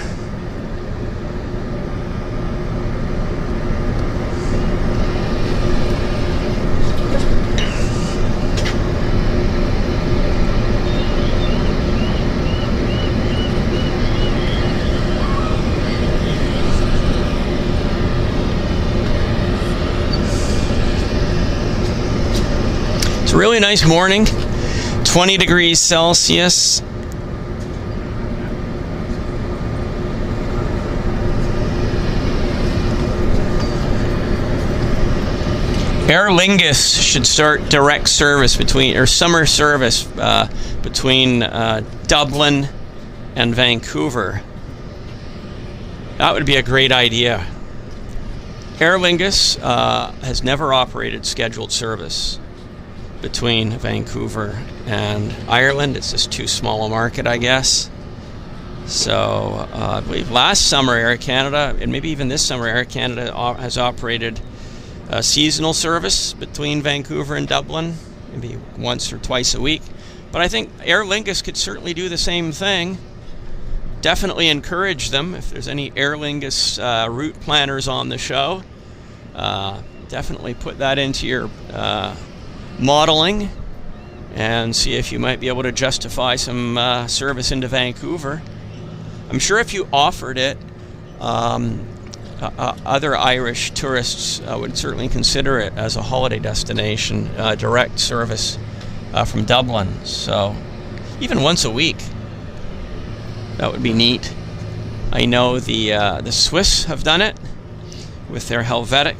It's a really nice morning, 20 degrees Celsius. Aer Lingus should start direct service summer service between Dublin and Vancouver. That would be a great idea. Aer Lingus has never operated scheduled service between Vancouver and Ireland. It's just too small a market, I guess. So I believe last summer Air Canada, and maybe even this summer, Air Canada has operated seasonal service between Vancouver and Dublin, maybe once or twice a week. But I think Aer Lingus could certainly do the same thing. Definitely encourage them. If there's any Aer Lingus route planners on the show, definitely put that into your modeling and see if you might be able to justify some service into Vancouver. I'm sure if you offered it, other Irish tourists would certainly consider it as a holiday destination, direct service from Dublin. So even once a week, that would be neat. I know the Swiss have done it with their Helvetic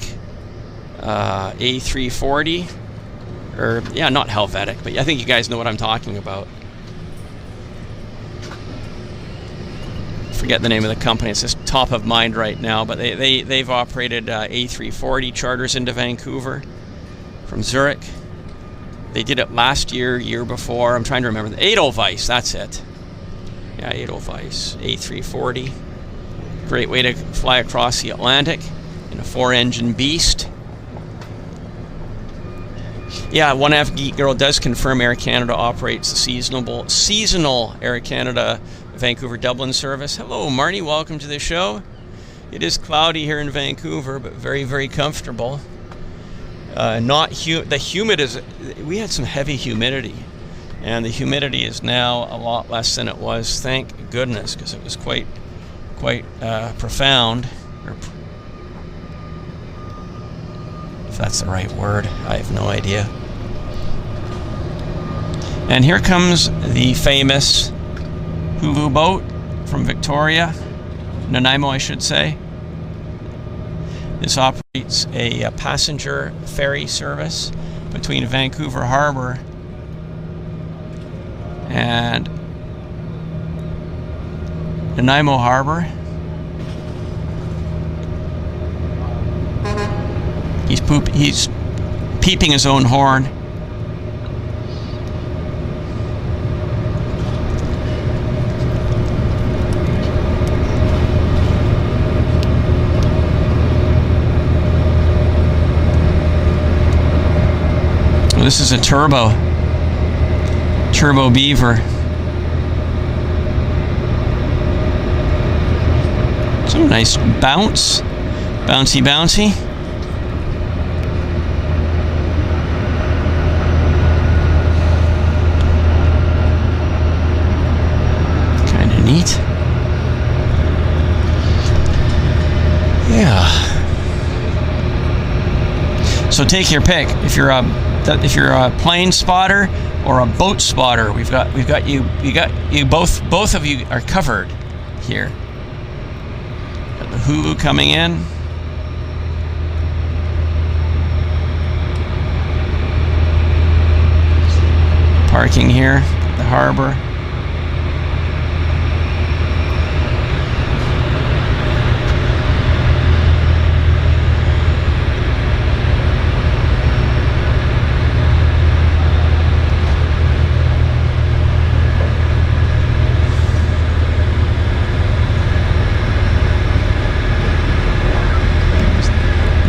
A340. Or, yeah, not Helvetic, but I think you guys know what I'm talking about. Forget the name of the company. It's just top of mind right now. But they've operated A340 charters into Vancouver from Zurich. They did it last year before. I'm trying to remember. The Edelweiss, that's it. Yeah, Edelweiss A340. Great way to fly across the Atlantic in a 4-engine beast. Yeah, 1F Geek Girl does confirm Air Canada operates the seasonal Air Canada Vancouver Dublin service. Hello, Marnie. Welcome to the show. It is cloudy here in Vancouver, but very, very comfortable. The humid is. We had some heavy humidity, and the humidity is now a lot less than it was. Thank goodness, because it was quite profound. If that's the right word, I have no idea. And here comes the famous Hulu boat from Victoria, Nanaimo, I should say. This operates a passenger ferry service between Vancouver Harbour and Nanaimo Harbour. He's peeping his own horn. Well, this is a turbo beaver. Some nice bouncy. Neat. Yeah. So take your pick. If you're a plane spotter or a boat spotter, we've got you both of you are covered here. Got the Hulu coming in. Parking here at the harbor.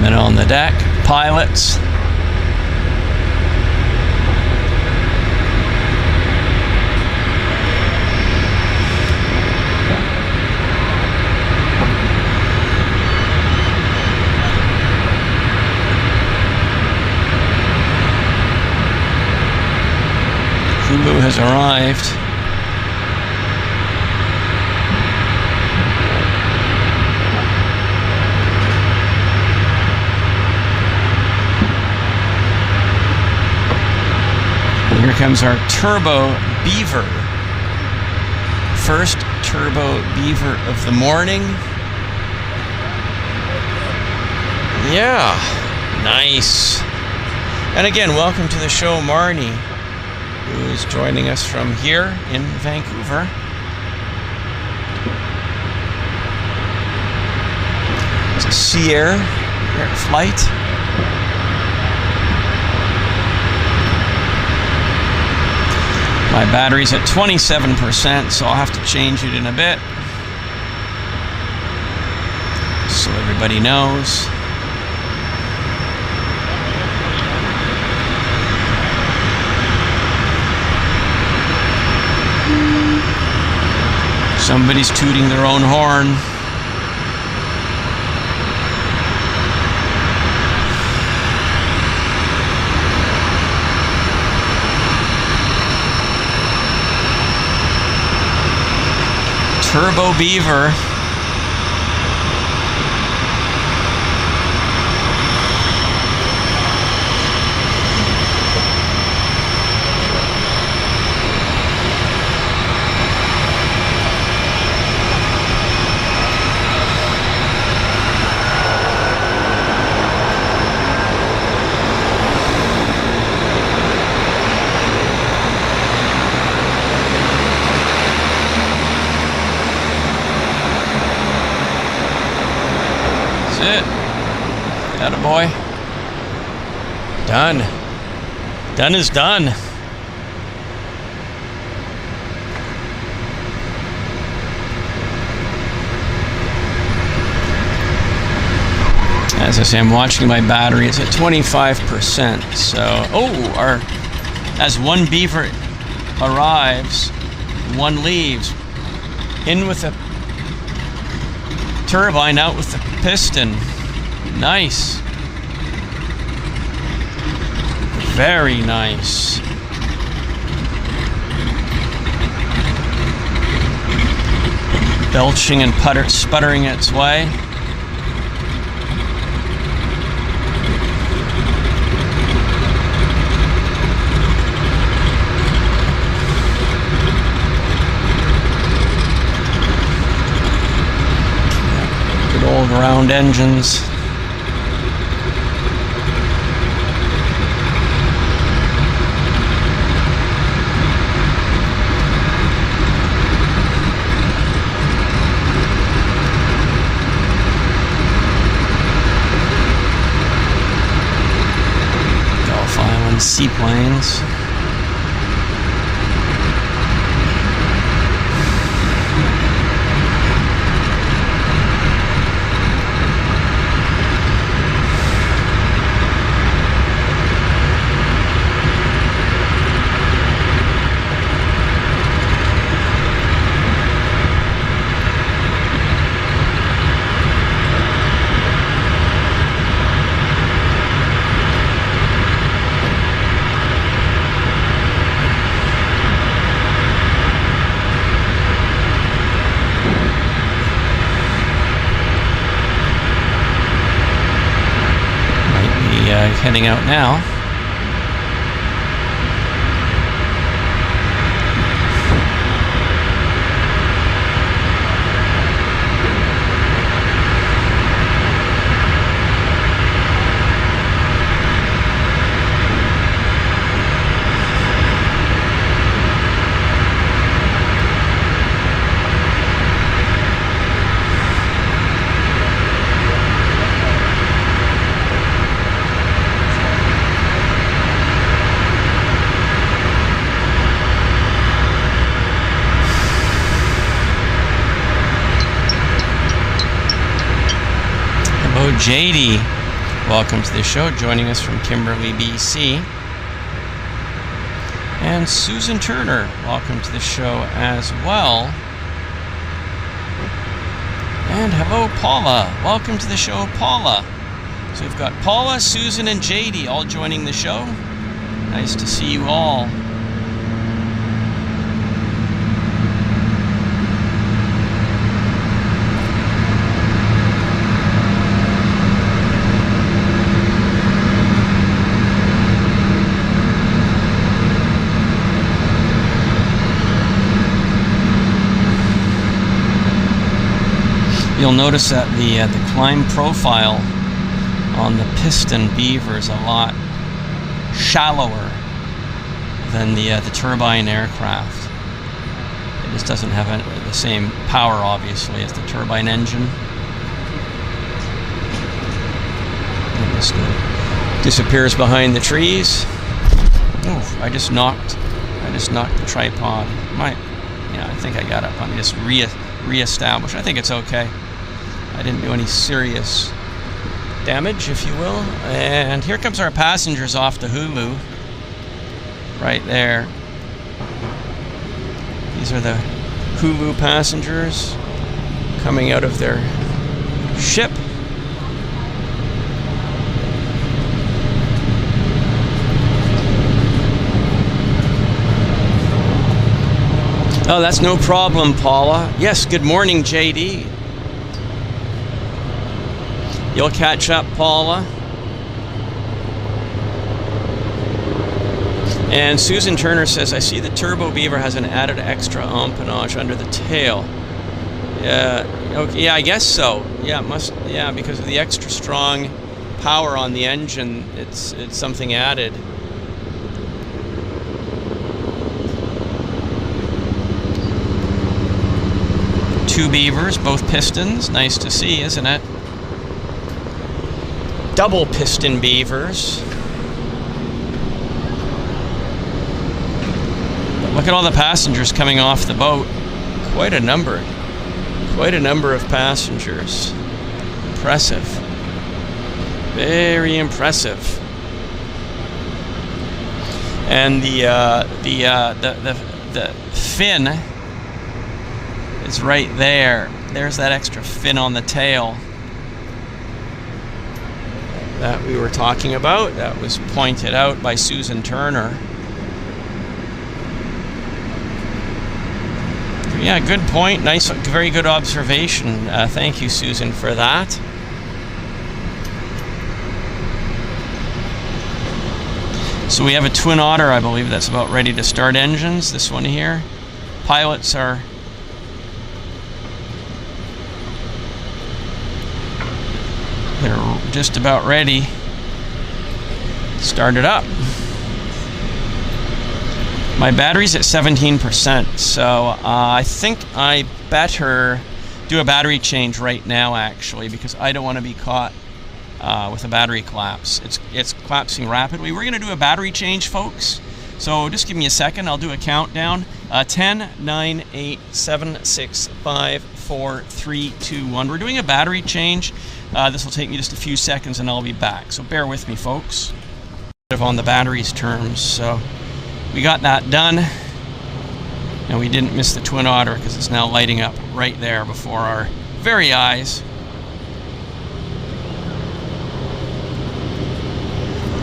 Men on the deck, pilots. Hulu has arrived. Here comes our Turbo Beaver. First Turbo Beaver of the morning. Yeah, nice. And again, welcome to the show, Marnie, who is joining us from here in Vancouver. It's a Sea Air flight. My battery's at 27%, so I'll have to change it in a bit, so everybody knows. Somebody's tooting their own horn. Turbo Beaver. It. Attaboy. Done. Done is done. As I say, I'm watching my battery. It's at 25%. So, as one beaver arrives, one leaves. In with the turbine, out with the piston. Nice. Very nice. Belching and sputtering its way. Old round engines. Gulf Island seaplanes. Heading out now. JD, welcome to the show, joining us from Kimberley, BC. And Susan Turner, welcome to the show as well. And hello, Paula. Welcome to the show, Paula. So we've got Paula, Susan, and JD all joining the show. Nice to see you all. You'll notice that the climb profile on the piston Beaver is a lot shallower than the turbine aircraft. It just doesn't have the same power, obviously, as the turbine engine. It just disappears behind the trees. Oh, I just knocked the tripod. Yeah, I think I got up. Let me just re-establish. I think it's okay. I didn't do any serious damage, if you will. And here comes our passengers off the Hulu. Right there. These are the Hulu passengers coming out of their ship. Oh, that's no problem, Paula. Yes, good morning, JD. You'll catch up, Paula. And Susan Turner says, I see the Turbo Beaver has an added extra empennage under the tail. Yeah, okay, yeah, I guess so. Yeah, it must. Yeah, because of the extra strong power on the engine, it's something added. Two Beavers, both pistons. Nice to see, isn't it? Double piston Beavers. But look at all the passengers coming off the boat. Quite a number of passengers. Impressive. Very impressive. And the fin is right there. There's that extra fin on the tail that we were talking about. That was pointed out by Susan Turner. Yeah, good point. Nice, very good observation. Thank you, Susan, for that. So we have a Twin Otter, I believe, that's about ready to start engines. This one here. Pilots are just about ready. Start it up. My battery's at 17%, so I think I better do a battery change right now, actually, because I don't want to be caught with a battery collapse. It's collapsing rapidly. We're going to do a battery change, folks. So just give me a second. I'll do a countdown. 10, 9, 8, 7, 6, 5, 4, 3, 2, 1. We're doing a battery change. This will take me just a few seconds and I'll be back. So bear with me, folks. On the batteries terms, so we got that done. And we didn't miss the Twin Otter because it's now lighting up right there before our very eyes.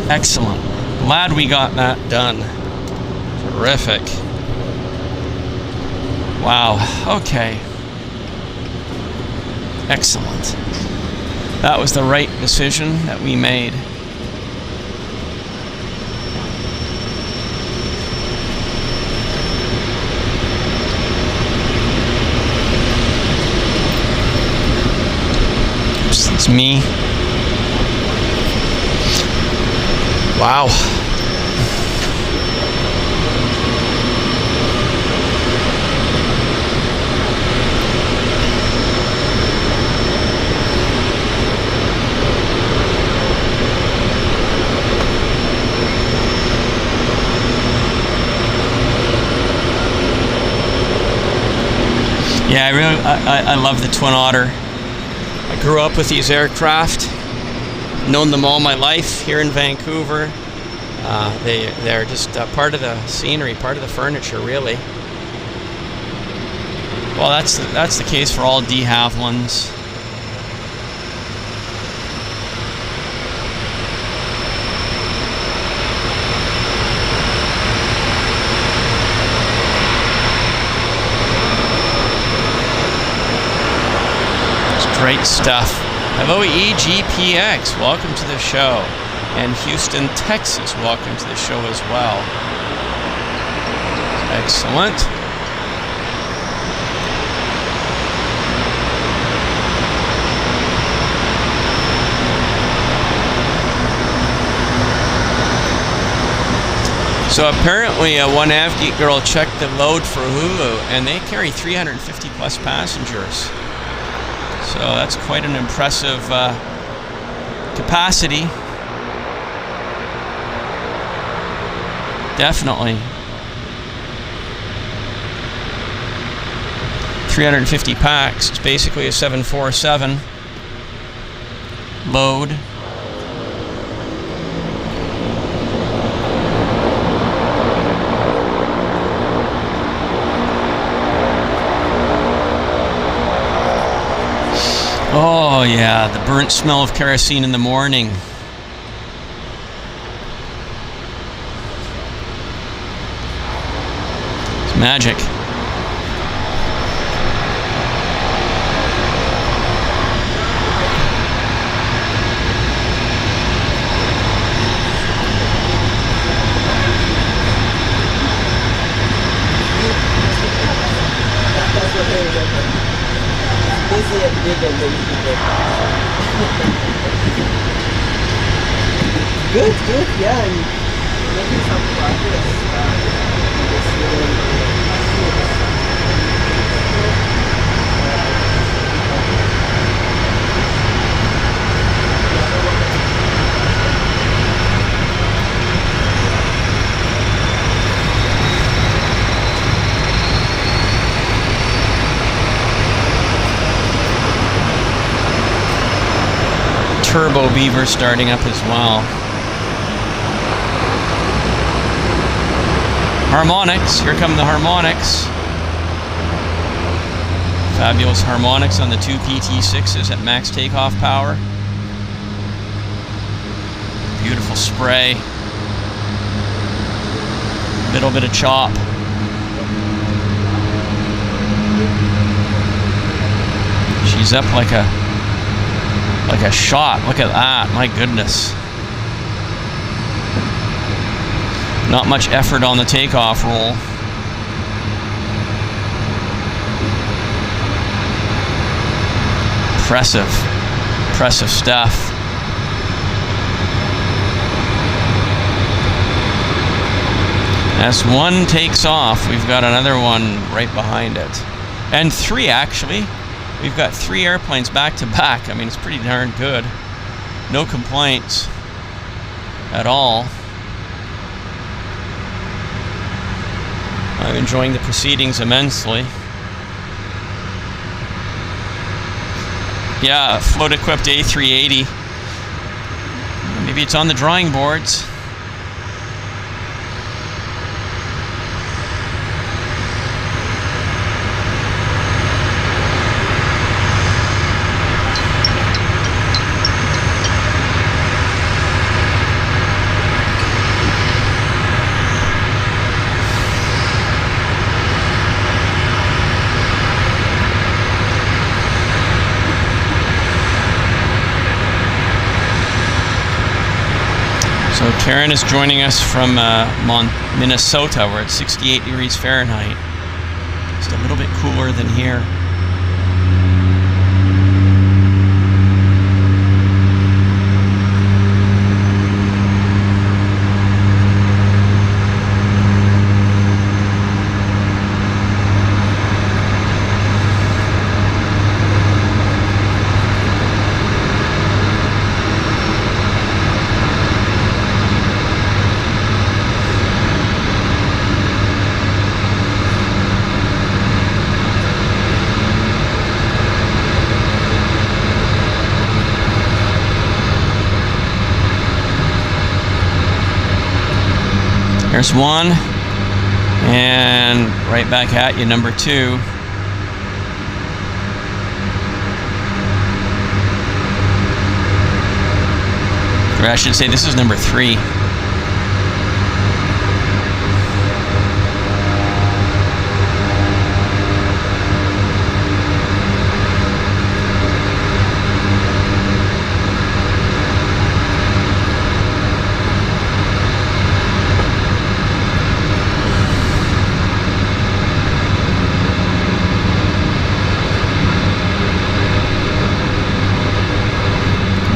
Excellent. Glad we got that done. Terrific. Wow. Okay. Excellent. That was the right decision that we made. Oops, it's me. Wow. Yeah, I love the Twin Otter. I grew up with these aircraft, known them all my life here in Vancouver. They're just part of the scenery, part of the furniture, really. Well, that's the case for all de Havillands. Great stuff. Hello, EGPX. Welcome to the show. And Houston, Texas, welcome to the show as well. Excellent. So apparently a one Avgeek girl checked the load for Hulu, and they carry 350 plus passengers. So that's quite an impressive capacity. Definitely. 350 packs. It's basically a 747 load. Oh yeah, the burnt smell of kerosene in the morning. It's magic. Good, yeah, and making some progress. Turbo Beaver starting up as well. Harmonics, here come the harmonics. Fabulous harmonics on the two PT6s at max takeoff power. Beautiful spray. Little bit of chop. She's up like a shot. Look at that, my goodness. Not much effort on the takeoff roll. Impressive stuff. As one takes off, we've got another one right behind it. And three, actually. We've got three airplanes back to back. I mean, it's pretty darn good. No complaints at all. I'm enjoying the proceedings immensely. Yeah, float-equipped A380. Maybe it's on the drawing boards. So Karen is joining us from Minnesota. We're at 68 degrees Fahrenheit. Just a little bit cooler than here. There's one, and right back at you, number two. Or I should say this is number three.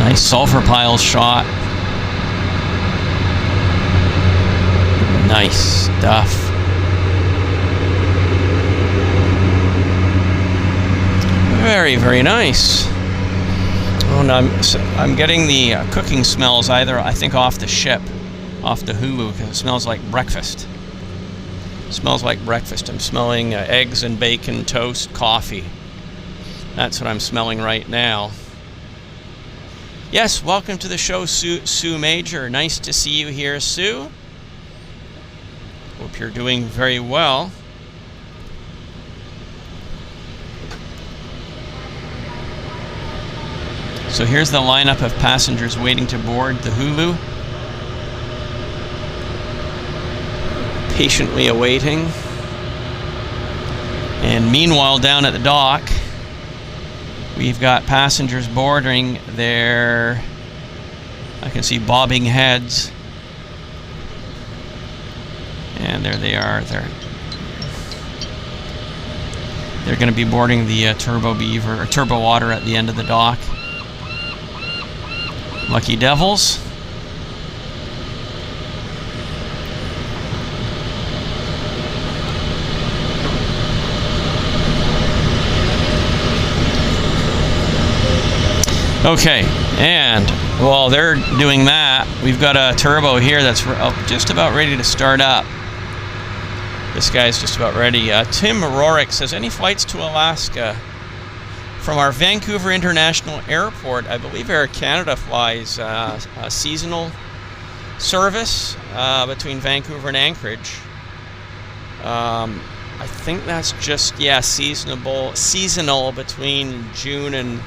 Nice sulfur pile shot. Nice stuff. Very, very nice. Oh, no, I'm getting the cooking smells either, I think, off the ship, off the Hulu, because it smells like breakfast. It smells like breakfast. I'm smelling eggs and bacon, toast, coffee. That's what I'm smelling right now. Yes, welcome to the show, Sue Major. Nice to see you here, Sue. Hope you're doing very well. So here's the lineup of passengers waiting to board the Hulu. Patiently awaiting. And meanwhile, down at the dock, we've got passengers boarding their, I can see bobbing heads. And there they are. They're going to be boarding the Turbo Beaver, or Turbo Water at the end of the dock. Lucky Devils. Okay, and while they're doing that, we've got a turbo here that's just about ready to start up. This guy's just about ready. Tim Rorick says, any flights to Alaska? From our Vancouver International Airport, I believe Air Canada flies a seasonal service between Vancouver and Anchorage. I think that's just, yeah, seasonal between June and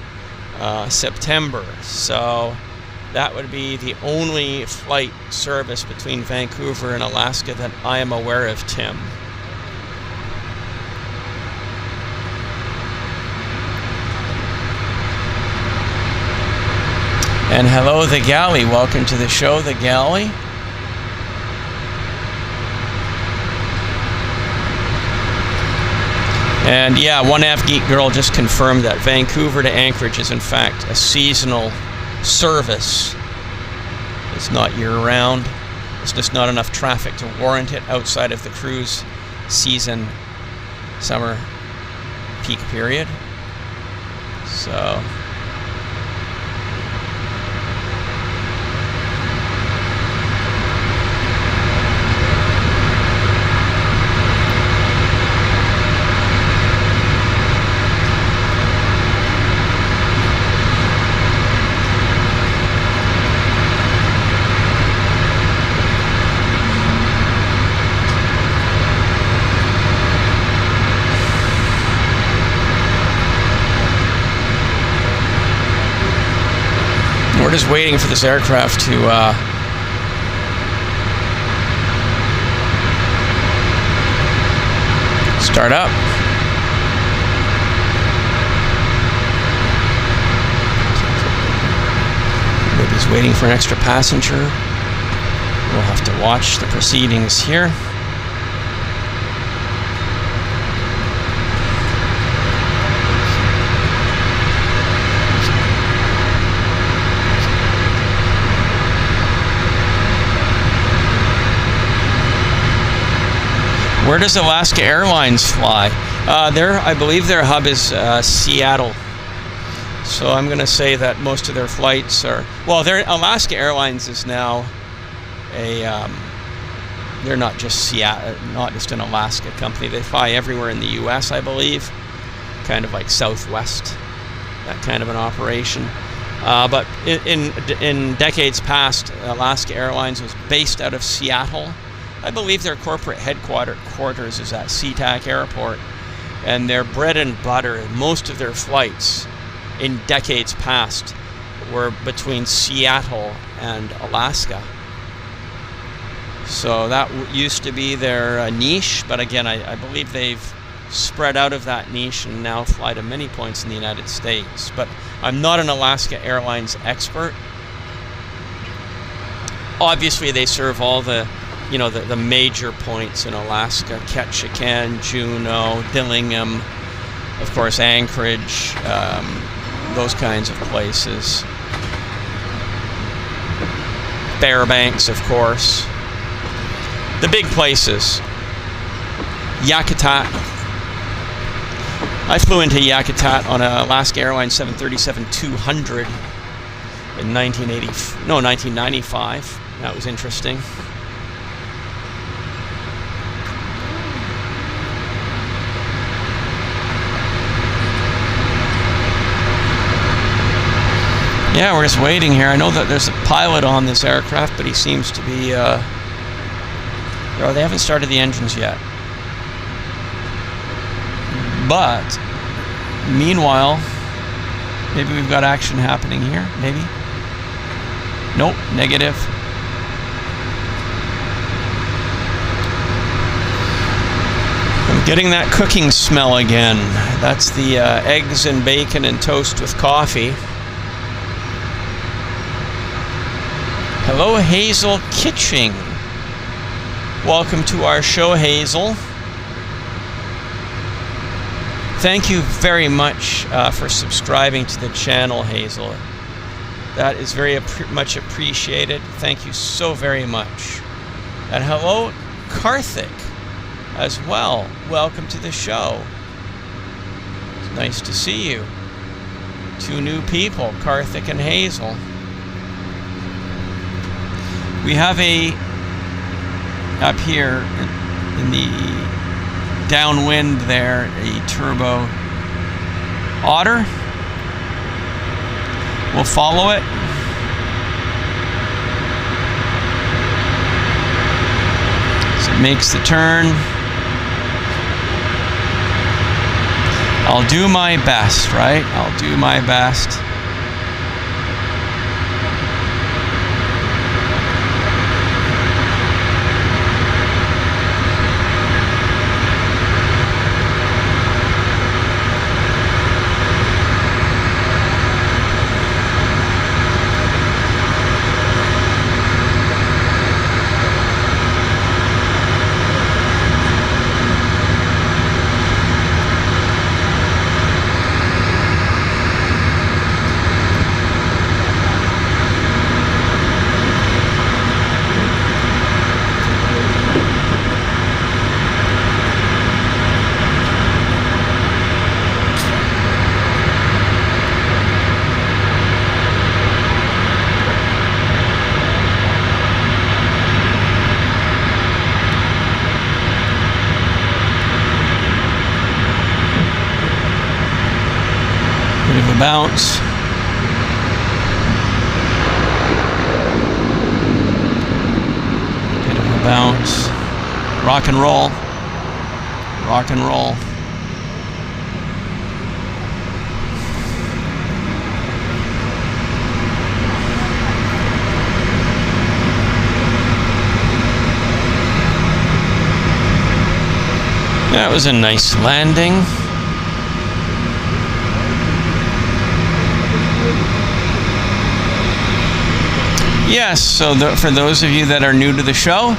September. So that would be the only flight service between Vancouver and Alaska that I am aware of, Tim. And hello, the Galley. Welcome to the show, the Galley. And yeah, One Half Geek Girl just confirmed that Vancouver to Anchorage is in fact a seasonal service. It's not year-round. There's just not enough traffic to warrant it outside of the cruise season, summer peak period. So we're just waiting for this aircraft to start up. Maybe he's waiting for an extra passenger. We'll have to watch the proceedings here. Where does Alaska Airlines fly? I believe their hub is Seattle. So I'm going to say that most of their flights are... Well, Alaska Airlines is now they're not just an Alaska company. They fly everywhere in the U.S., I believe. Kind of like Southwest, that kind of an operation. But in decades past, Alaska Airlines was based out of Seattle. I believe their corporate headquarters is at SeaTac Airport, and their bread and butter, most of their flights in decades past were between Seattle and Alaska. So that used to be their niche, but again, I believe they've spread out of that niche and now fly to many points in the United States. But I'm not an Alaska Airlines expert. Obviously, they serve all the major points in Alaska: Ketchikan, Juneau, Dillingham, of course Anchorage, those kinds of places. Fairbanks, of course. the big places. Yakutat. I flew into Yakutat on a Alaska Airlines 737-200 in 1995. That was interesting. Yeah, we're just waiting here. I know that there's a pilot on this aircraft, but he seems to be... they haven't started the engines yet. But, meanwhile, maybe we've got action happening here. Maybe? Nope, negative. I'm getting that cooking smell again. That's the eggs and bacon and toast with coffee. Hello, Hazel Kitching. Welcome to our show, Hazel. Thank you very much for subscribing to the channel, Hazel. That is very much appreciated. Thank you so very much. And hello, Karthik, as well. Welcome to the show. It's nice to see you. Two new people, Karthik and Hazel. We have up here in the downwind there, a turbo otter. We'll follow it. So it makes the turn. I'll do my best, right? I'll do my best. Bounce. Bit of a bounce. Rock and roll. Rock and roll. That was a nice landing. Yes, so for those of you that are new to the show,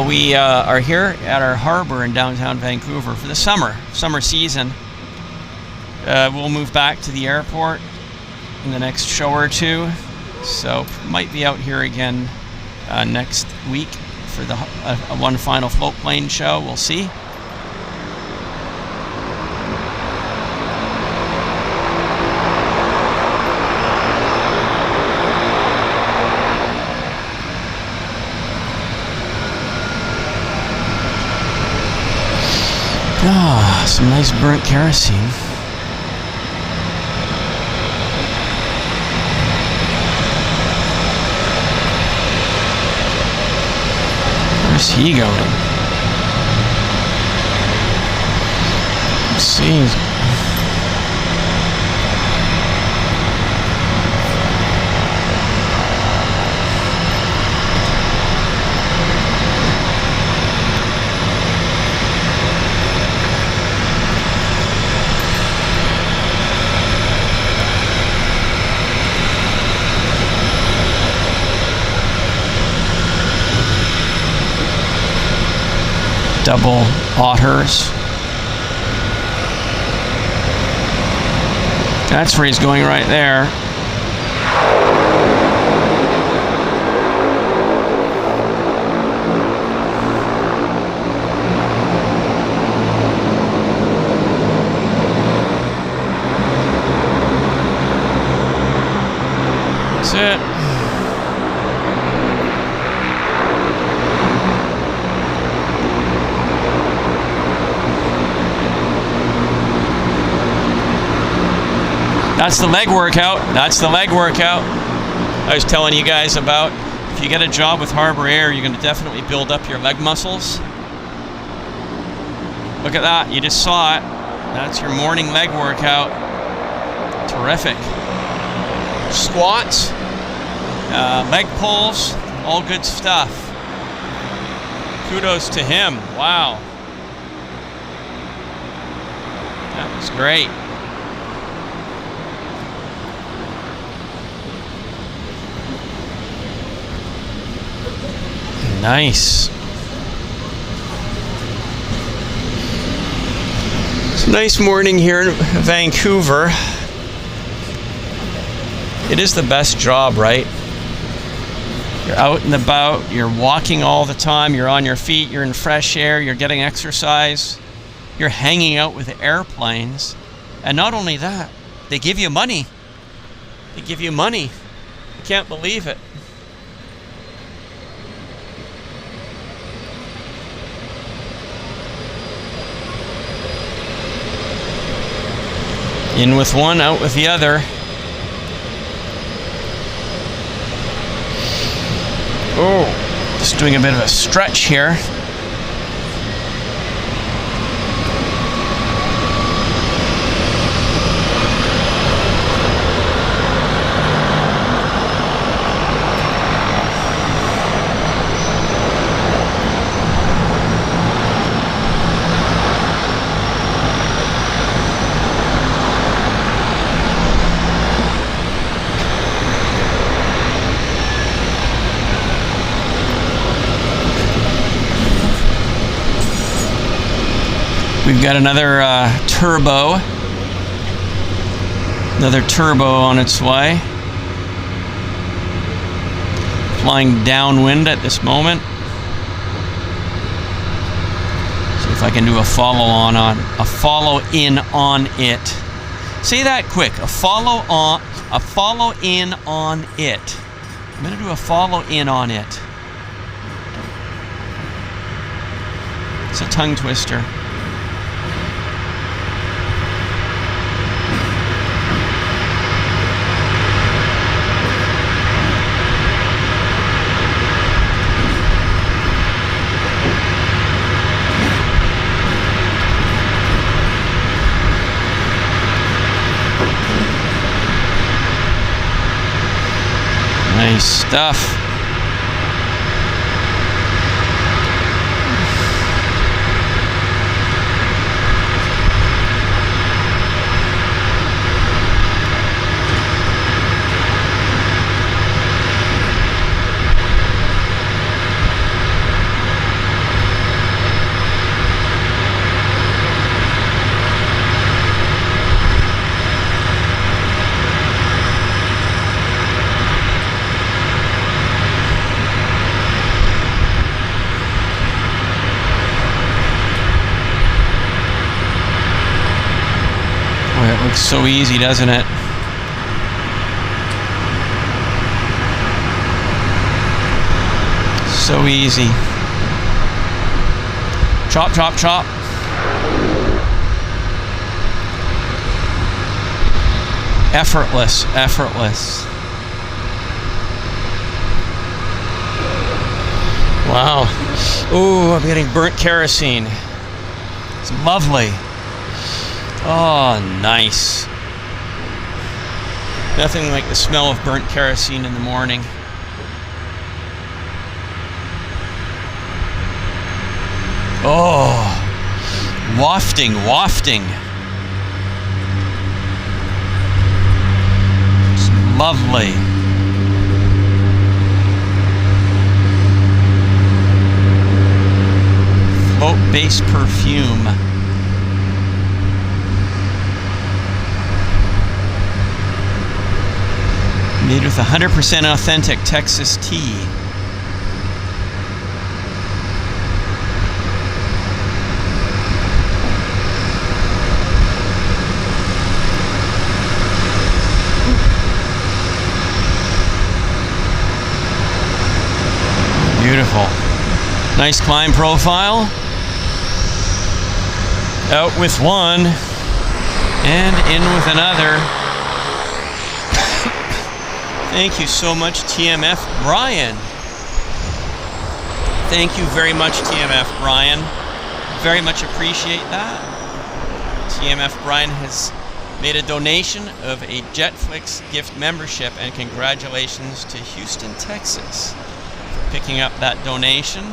we are here at our harbor in downtown Vancouver for the summer season. We'll move back to the airport in the next show or two, so might be out here again next week for the one final float plane show. We'll see. Ah, some nice burnt kerosene. Where's he going? Let's see. Double otters. That's where he's going right there. That's the leg workout. That's the leg workout I was telling you guys about. If you get a job with Harbour Air, you're going to definitely build up your leg muscles. Look at that. You just saw it. That's your morning leg workout. Terrific. Squats, leg pulls, all good stuff. Kudos to him. Wow. That was great. Nice. It's a nice morning here in Vancouver. It is the best job, right? You're out and about, you're walking all the time, you're on your feet, you're in fresh air, you're getting exercise, you're hanging out with airplanes. And not only that, they give you money. They give you money. You can't believe it. In with one, out with the other. Oh, just doing a bit of a stretch here. We've got another turbo on its way. Flying downwind at this moment. See if I can do a follow in on it. Say that quick. A follow in on it. I'm gonna do a follow in on it. It's a tongue twister. Nice stuff. It looks so easy, doesn't it? So easy. Chop, chop, chop. Effortless, effortless. Wow. Ooh, I'm getting burnt kerosene. It's lovely. Oh, nice. Nothing like the smell of burnt kerosene in the morning. Oh, wafting, wafting. It's lovely. Float-based perfume. Made with 100% authentic Texas tea. Beautiful. Nice climb profile. Out with one and in with another. Thank you so much, TMF Brian. Thank you very much, TMF Brian. Very much appreciate that. TMF Brian has made a donation of a JetFlix gift membership, and congratulations to Houston, Texas for picking up that donation.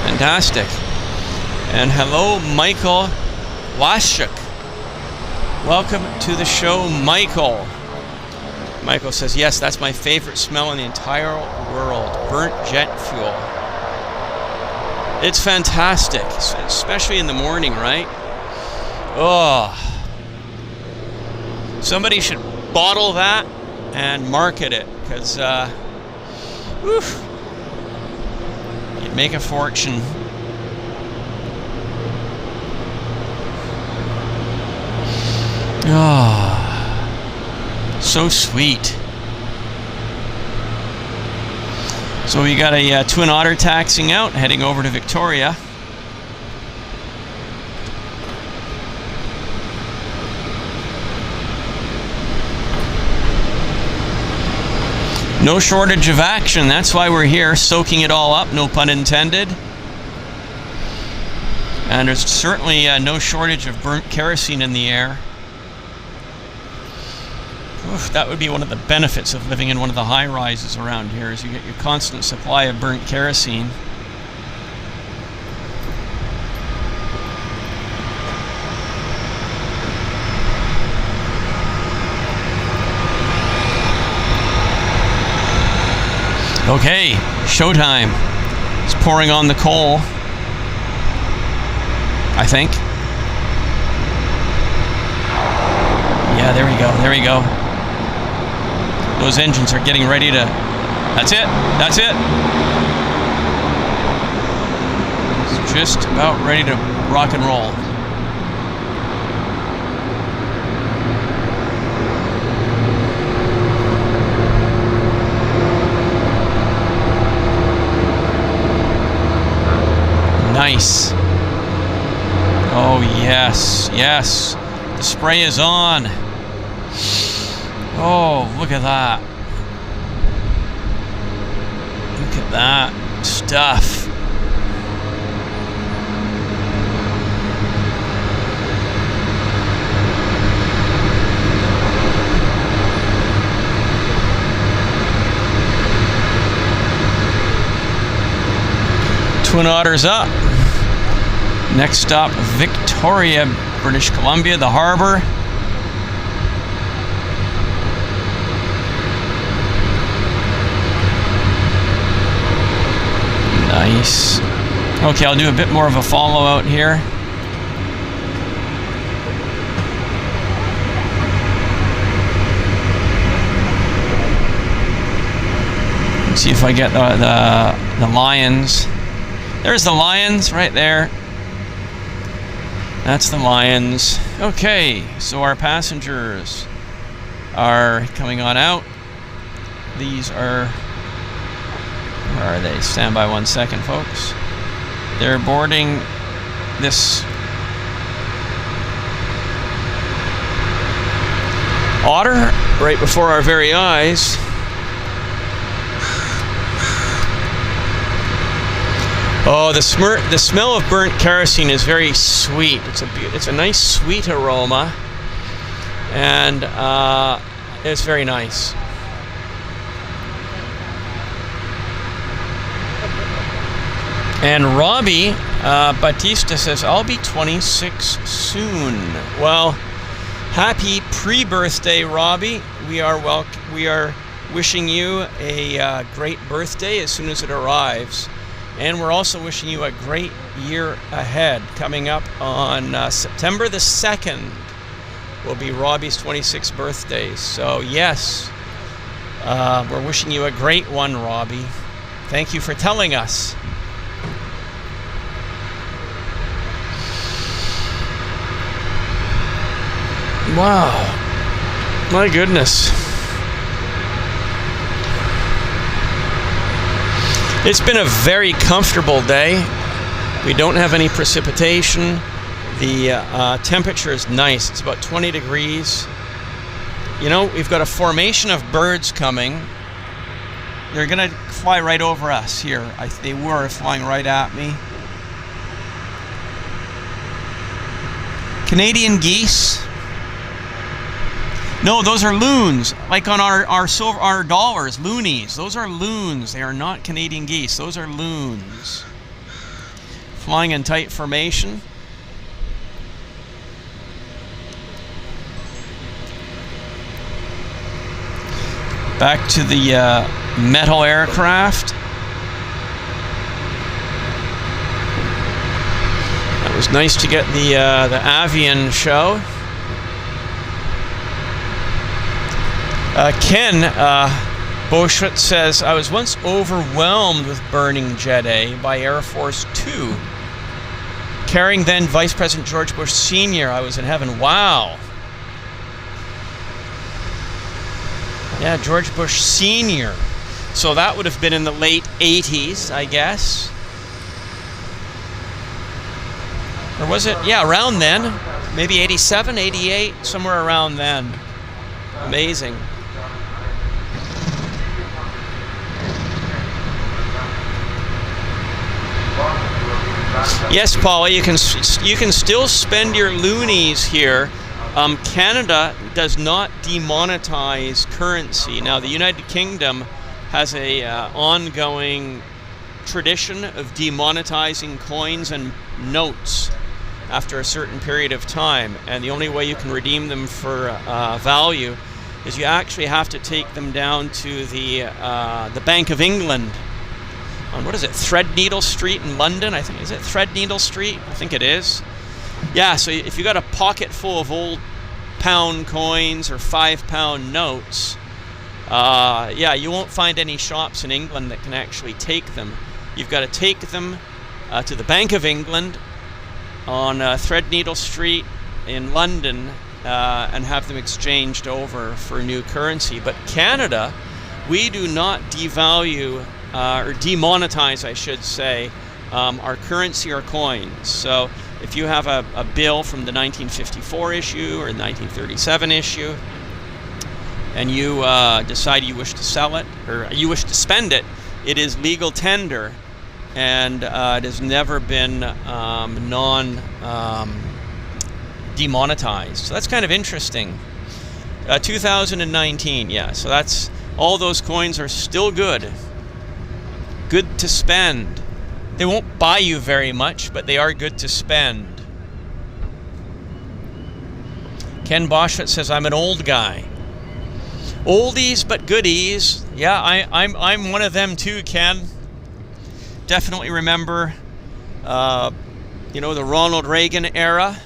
Fantastic. And hello, Michael Washuk. Welcome to the show, Michael. Michael says, yes, that's my favorite smell in the entire world, burnt jet fuel. It's fantastic, especially in the morning, right? Oh. Somebody should bottle that and market it, because you'd make a fortune. Ah. So sweet. So we got a Twin Otter taxiing out, heading over to Victoria. No shortage of action, that's why we're here, soaking it all up, no pun intended. And there's certainly no shortage of burnt kerosene in the air. Oof, that would be one of the benefits of living in one of the high rises around here, is you get your constant supply of burnt kerosene. Okay, showtime. It's pouring on the coal, I think. Yeah, there we go, there we go. Those engines are getting ready to... That's it, that's it. It's just about ready to rock and roll. Nice. Oh, yes, yes. The spray is on. Oh, look at that. Look at that stuff. Twin Otters up. Next stop, Victoria, British Columbia, the harbor. Nice. Okay, I'll do a bit more of a follow out here. Let's see if I get the Lions. There's the Lions right there. That's the Lions. Okay, so our passengers are coming on out. These are... Where are they? Stand by 1 second, folks. They're boarding this Otter right before our very eyes. Oh, the smell of burnt kerosene is very sweet. It's a nice sweet aroma, and it's very nice. And Robbie Batista says, I'll be 26 soon. Well, happy pre-birthday, Robbie. We are wishing you a great birthday as soon as it arrives. And we're also wishing you a great year ahead. Coming up on September the 2nd will be Robbie's 26th birthday. So yes, we're wishing you a great one, Robbie. Thank you for telling us. Wow, my goodness. It's been a very comfortable day. We don't have any precipitation. The temperature is nice. It's about 20 degrees. You know, we've got a formation of birds coming. They're going to fly right over us here. They were flying right at me. Canadian geese. No, those are loons. Like on our dollars, loonies. Those are loons. They are not Canadian geese. Those are loons. Flying in tight formation. Back to the metal aircraft. It was nice to get the Aviation show. Ken Boschwitz says, I was once overwhelmed with burning Jet A by Air Force 2. Carrying then Vice President George Bush Sr., I was in heaven. Wow. Yeah, George Bush Sr. So that would have been in the late 80s, I guess. Or was it? Yeah, around then. Maybe 87, 88, somewhere around then. Amazing. Yes, Paula, you can still spend your loonies here. Canada does not demonetize currency. Now, the United Kingdom has a ongoing tradition of demonetizing coins and notes after a certain period of time, and the only way you can redeem them for value is you actually have to take them down to the Bank of England on, what is it, Threadneedle Street in London? I think, is it Threadneedle Street? I think it is. Yeah, so if you got a pocket full of old pound coins or £5 notes, yeah, you won't find any shops in England that can actually take them. You've got to take them to the Bank of England on Threadneedle Street in London and have them exchanged over for new currency. But Canada, we do not devalue or demonetize, I should say, our currency or coins. So if you have a bill from the 1954 issue or the 1937 issue, and you decide you wish to sell it or you wish to spend it, it is legal tender, and it has never been demonetized. So that's kind of interesting. 2019, yeah. So that's all those coins are still good. Good to spend. They won't buy you very much, but they are good to spend. Ken Boschwitz says, I'm an old guy. Oldies but goodies. Yeah, I'm one of them too, Ken. Definitely remember, you know, the Ronald Reagan era.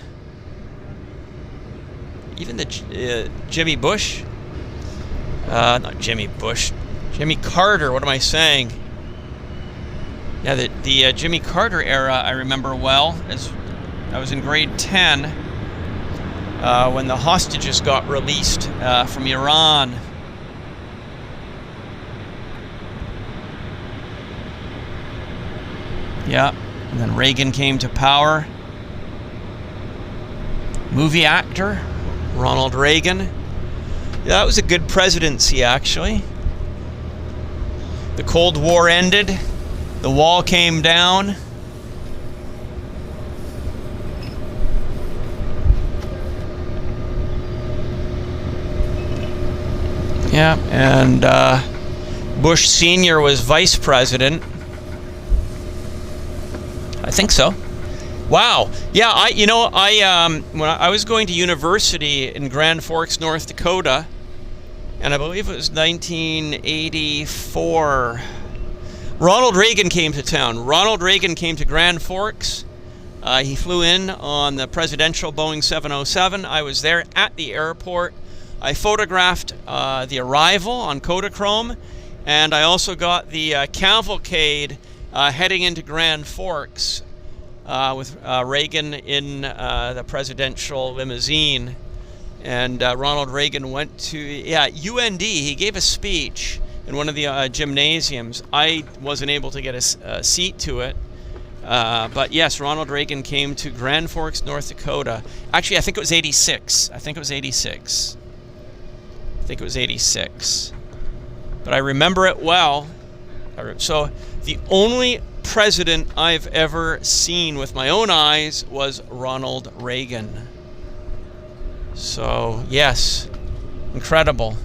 Even the Jimmy Bush. Not Jimmy Bush. Jimmy Carter, what am I saying? Yeah, the Jimmy Carter era I remember well, as I was in grade 10 when the hostages got released from Iran. Yeah, and then Reagan came to power. Movie actor, Ronald Reagan. Yeah, that was a good presidency, actually. The Cold War ended. The wall came down. Yeah, and Bush Sr. was vice president. I think so. Wow. Yeah, when I was going to university in Grand Forks, North Dakota, and I believe it was 1984. Ronald Reagan came to town. Ronald Reagan came to Grand Forks. He flew in on the presidential Boeing 707. I was there at the airport. I photographed the arrival on Kodachrome, and I also got the cavalcade heading into Grand Forks with Reagan in the presidential limousine. And Ronald Reagan went to, UND. He gave a speech in one of the gymnasiums. I wasn't able to get a seat to it But yes, Ronald Reagan came to Grand Forks, North Dakota. Actually, I think it was 86. I think it was 86. But I remember it well. So the only president I've ever seen with my own eyes was Ronald Reagan. So, yes, incredible.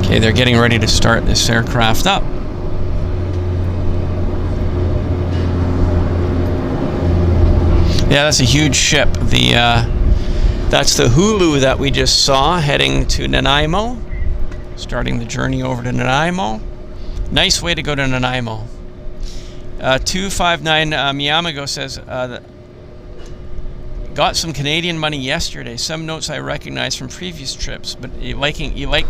Okay, they're getting ready to start this aircraft up. Yeah, that's a huge ship. That's the Hulu that we just saw heading to Nanaimo, starting the journey over to Nanaimo. Nice way to go to Nanaimo. 259 Miyamago says, got some Canadian money yesterday. Some notes I recognize from previous trips, but you like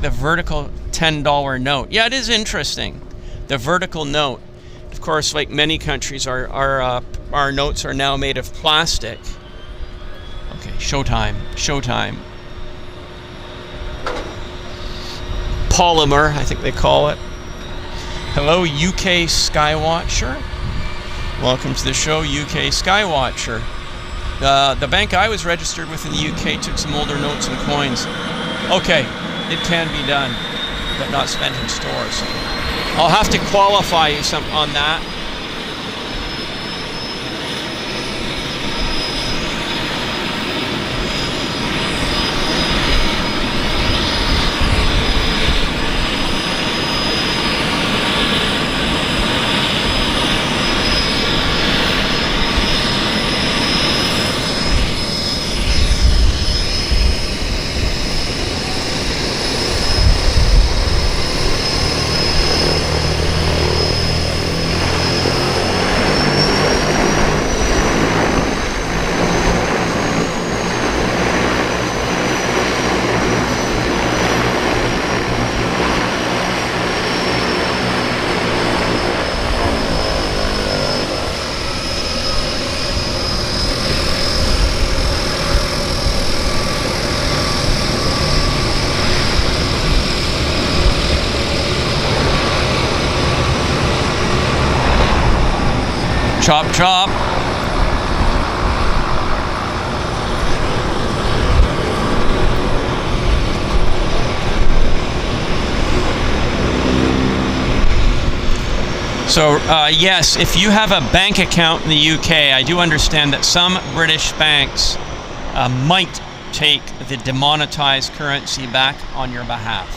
the vertical $10 note. Yeah, it is interesting. The vertical note. Of course, like many countries, our notes are now made of plastic. Okay, showtime. Polymer, I think they call it. Hello, UK Skywatcher. Welcome to the show, UK Skywatcher. The bank I was registered with in the UK took some older notes and coins. Okay, it can be done, but not spent in stores. I'll have to qualify you some on that. Chop, chop. So, yes, if you have a bank account in the UK, I do understand that some British banks might take the demonetized currency back on your behalf.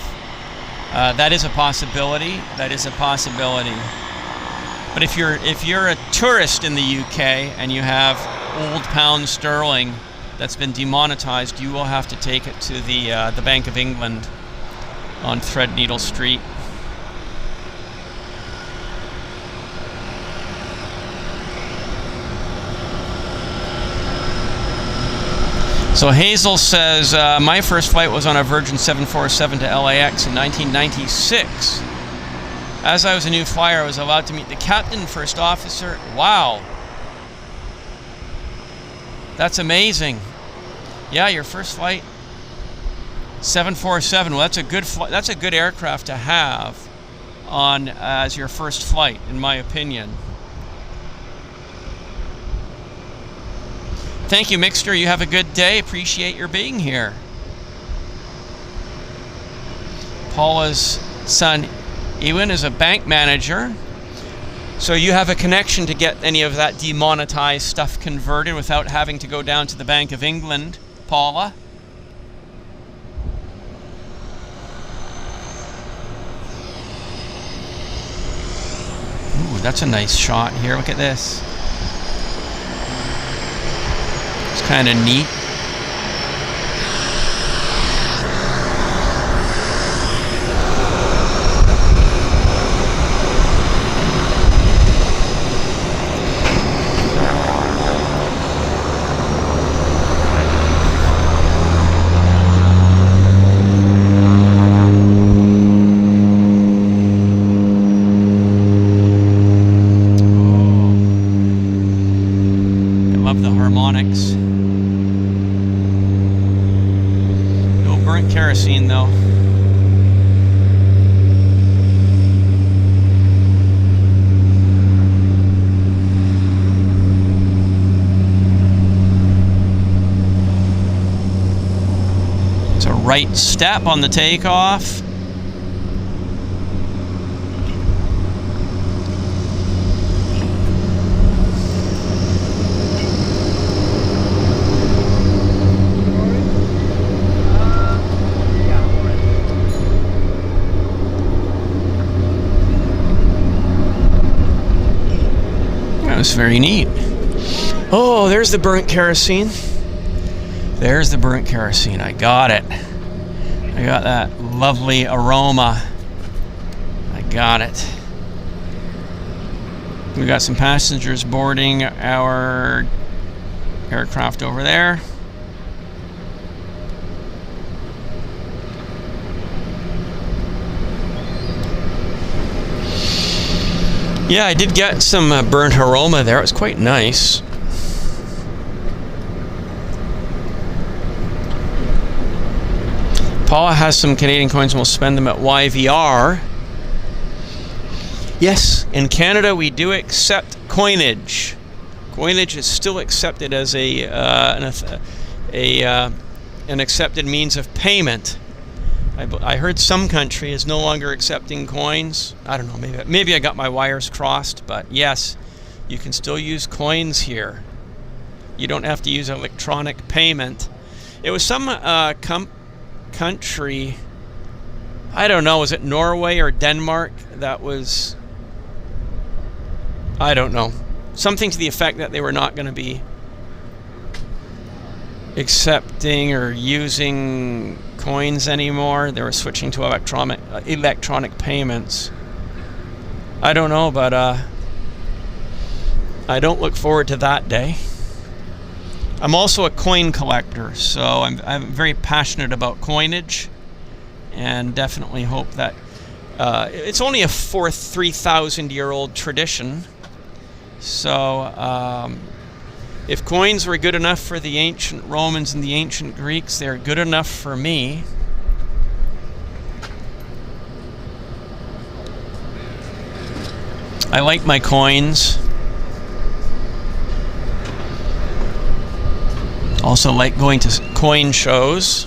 That is a possibility. But if you're a tourist in the UK and you have old pound sterling that's been demonetized, you will have to take it to the Bank of England on Threadneedle Street. So Hazel says, my first flight was on a Virgin 747 to LAX in 1996. As I was a new flyer, I was allowed to meet the captain and first officer. Wow. That's amazing. Yeah, your first flight, 747. Well, that's a good that's a good aircraft to have on as your first flight, in my opinion. Thank you, Mixter. You have a good day. Appreciate your being here. Paula's son, Ewan, is a bank manager. So you have a connection to get any of that demonetized stuff converted without having to go down to the Bank of England, Paula. Ooh, that's a nice shot here. Look at this. It's kind of neat. burnt kerosene though. It's a right step on the takeoff. That's very neat. Oh, there's the burnt kerosene. There's the burnt kerosene. I got it. I got that lovely aroma. I got it. We got some passengers boarding our aircraft over there. Yeah, I did get some burnt aroma there. It was quite nice. Paula has some Canadian coins and we'll spend them at YVR. Yes, in Canada we do accept coinage. Coinage is still accepted as an accepted means of payment. I heard some country is no longer accepting coins. I don't know, maybe I got my wires crossed, but yes, you can still use coins here. You don't have to use electronic payment. It was some country, I don't know, was it Norway or Denmark that was, I don't know, something to the effect that they were not going to be accepting or using coins anymore. They were switching to electronic payments. I don't know, but I don't look forward to that day. I'm also a coin collector, so I'm very passionate about coinage, and definitely hope that it's only a 3,000-year-old tradition. So if coins were good enough for the ancient Romans and the ancient Greeks, they're good enough for me. I like my coins. Also like going to coin shows.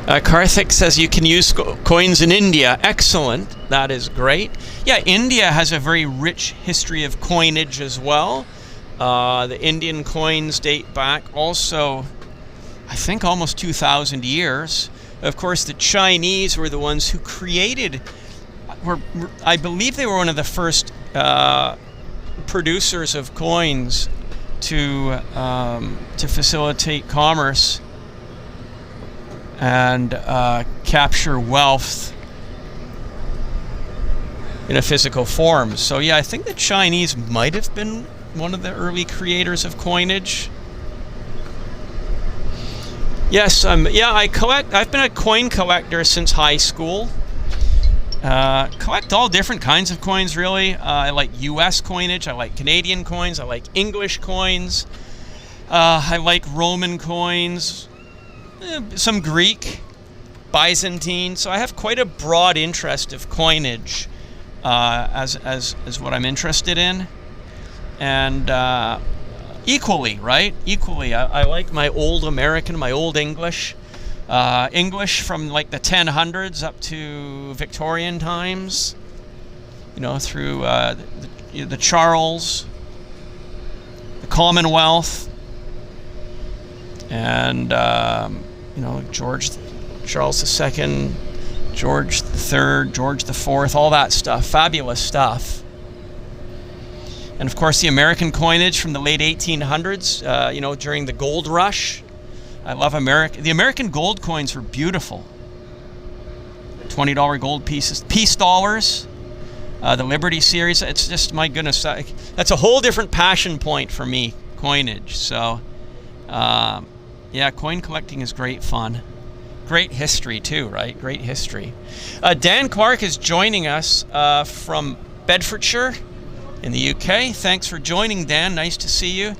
Karthik says you can use coins in India. Excellent. That is great. Yeah, India has a very rich history of coinage as well. The Indian coins date back also, I think, almost 2,000 years. Of course, the Chinese were the ones who created, I believe they were one of the first producers of coins to facilitate commerce and capture wealth in a physical form. So yeah, I think the Chinese might have been one of the early creators of coinage. Yes, I collect. I've been a coin collector since high school. Collect all different kinds of coins, really. I like U.S. coinage. I like Canadian coins. I like English coins. I like Roman coins. Some Greek, Byzantine. So I have quite a broad interest of coinage as what I'm interested in. And equally, right? Equally, I like my old American, my old English. English from like the 1000s up to Victorian times. You know, through the Charles, the Commonwealth, and you know, Charles II, George III, George IV, all that stuff, fabulous stuff. And of course, the American coinage from the late 1800s, you know, during the gold rush. I love America. The American gold coins were beautiful. $20 gold pieces, peace dollars, the Liberty series. It's just, my goodness, that's a whole different passion point for me, coinage. So, yeah, coin collecting is great fun. Great history too, right? Great history. Dan Clark is joining us from Bedfordshire in the UK. Thanks for joining, Dan. Nice to see you.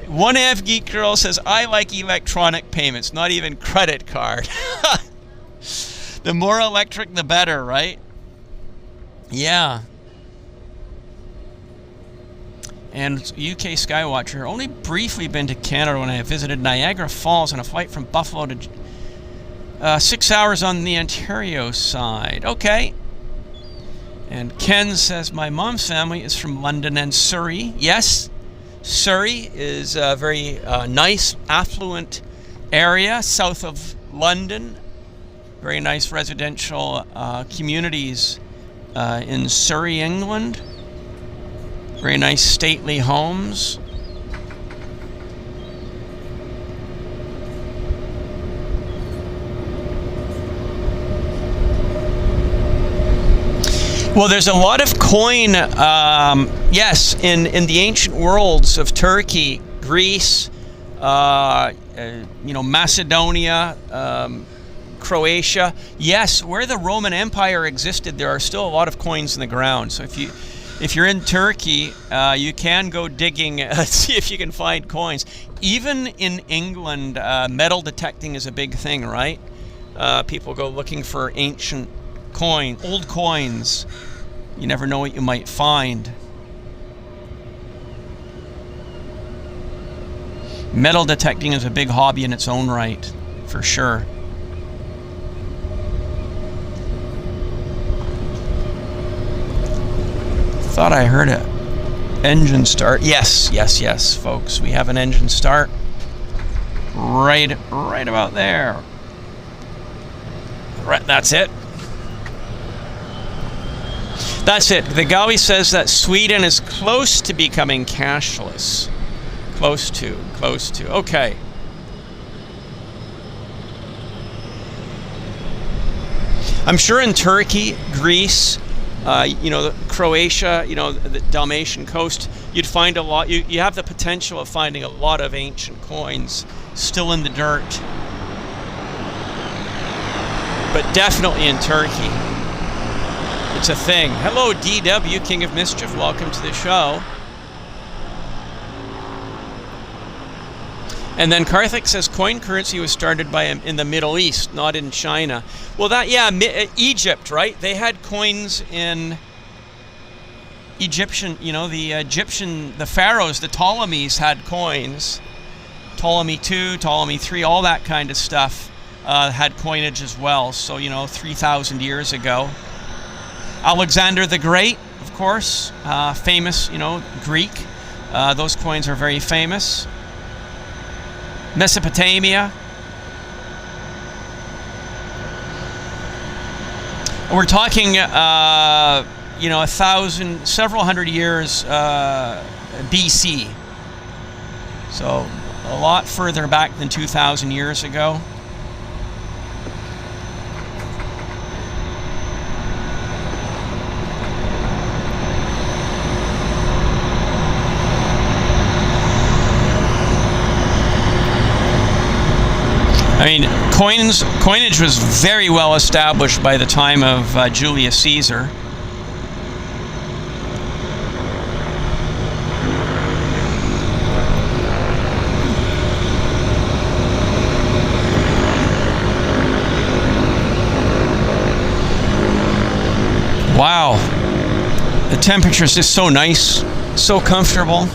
One Av Geek Girl says, I like electronic payments, not even credit card. The more electric, the better, right? Yeah. And UK Skywatcher, only briefly been to Canada when I visited Niagara Falls on a flight from Buffalo to 6 hours on the Ontario side. Okay. And Ken says, my mom's family is from London and Surrey. Yes, Surrey is a very nice, affluent area south of London. Very nice residential communities in Surrey, England. Very nice stately homes. Well, there's a lot of coin, yes, in the ancient worlds of Turkey, Greece, Macedonia, Croatia. Yes, where the Roman Empire existed, there are still a lot of coins in the ground. So if you're in Turkey, you can go digging, see if you can find coins. Even in England, metal detecting is a big thing, right? People go looking for ancient old coins. You never know what you might find. Metal detecting is a big hobby in its own right, for sure. Thought I heard an engine start. Yes, folks. We have an engine start right about there. Right, that's it. That's it. The Gawi says that Sweden is close to becoming cashless. Close to. Okay. I'm sure in Turkey, Greece, Croatia, the Dalmatian coast, you'd find a lot. You have the potential of finding a lot of ancient coins still in the dirt. But definitely in Turkey. It's a thing. Hello, DW, King of Mischief. Welcome to the show. And then Karthik says coin currency was started in the Middle East, not in China. Well, Egypt, right? They had coins in Egyptian, the pharaohs, the Ptolemies had coins. Ptolemy II, Ptolemy III, all that kind of stuff had coinage as well. So, 3,000 years ago. Alexander the Great, of course, famous, Greek. Those coins are very famous. Mesopotamia. We're talking, several hundred years BC. So a lot further back than 2,000 years ago. I mean, coinage was very well established by the time of Julius Caesar. Wow, the temperature is just so nice, so comfortable.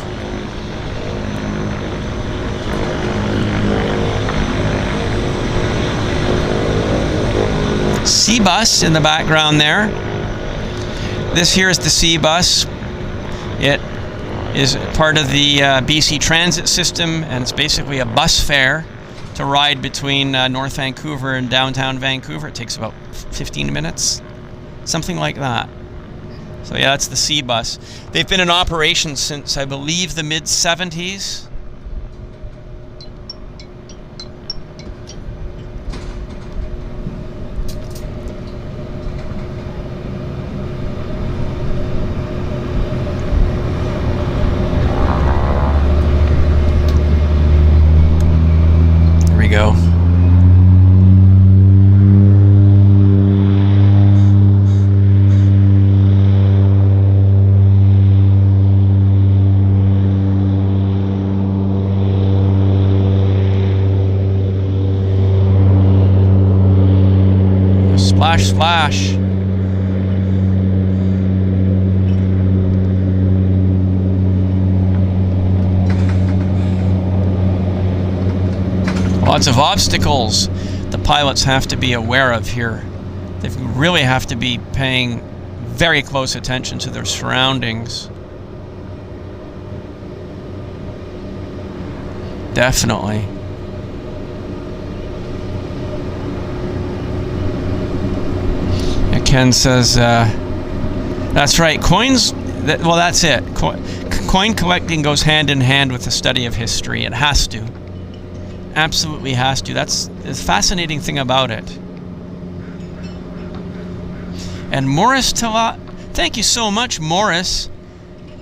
C-Bus in the background there. This here is the C-Bus. It is part of the BC Transit system, and it's basically a bus fare to ride between North Vancouver and downtown Vancouver. It takes about 15 minutes, something like that. So yeah, that's the C-Bus. They've been in operation since, I believe, the mid-70s. Go. Splash, splash. Lots of obstacles the pilots have to be aware of here. They really have to be paying very close attention to their surroundings. Definitely. And Ken says, that's right, coins, well, that's it. Coin collecting goes hand in hand with the study of history. It has to. Absolutely has to. That's the fascinating thing about it. And Morris thank you so much, Morris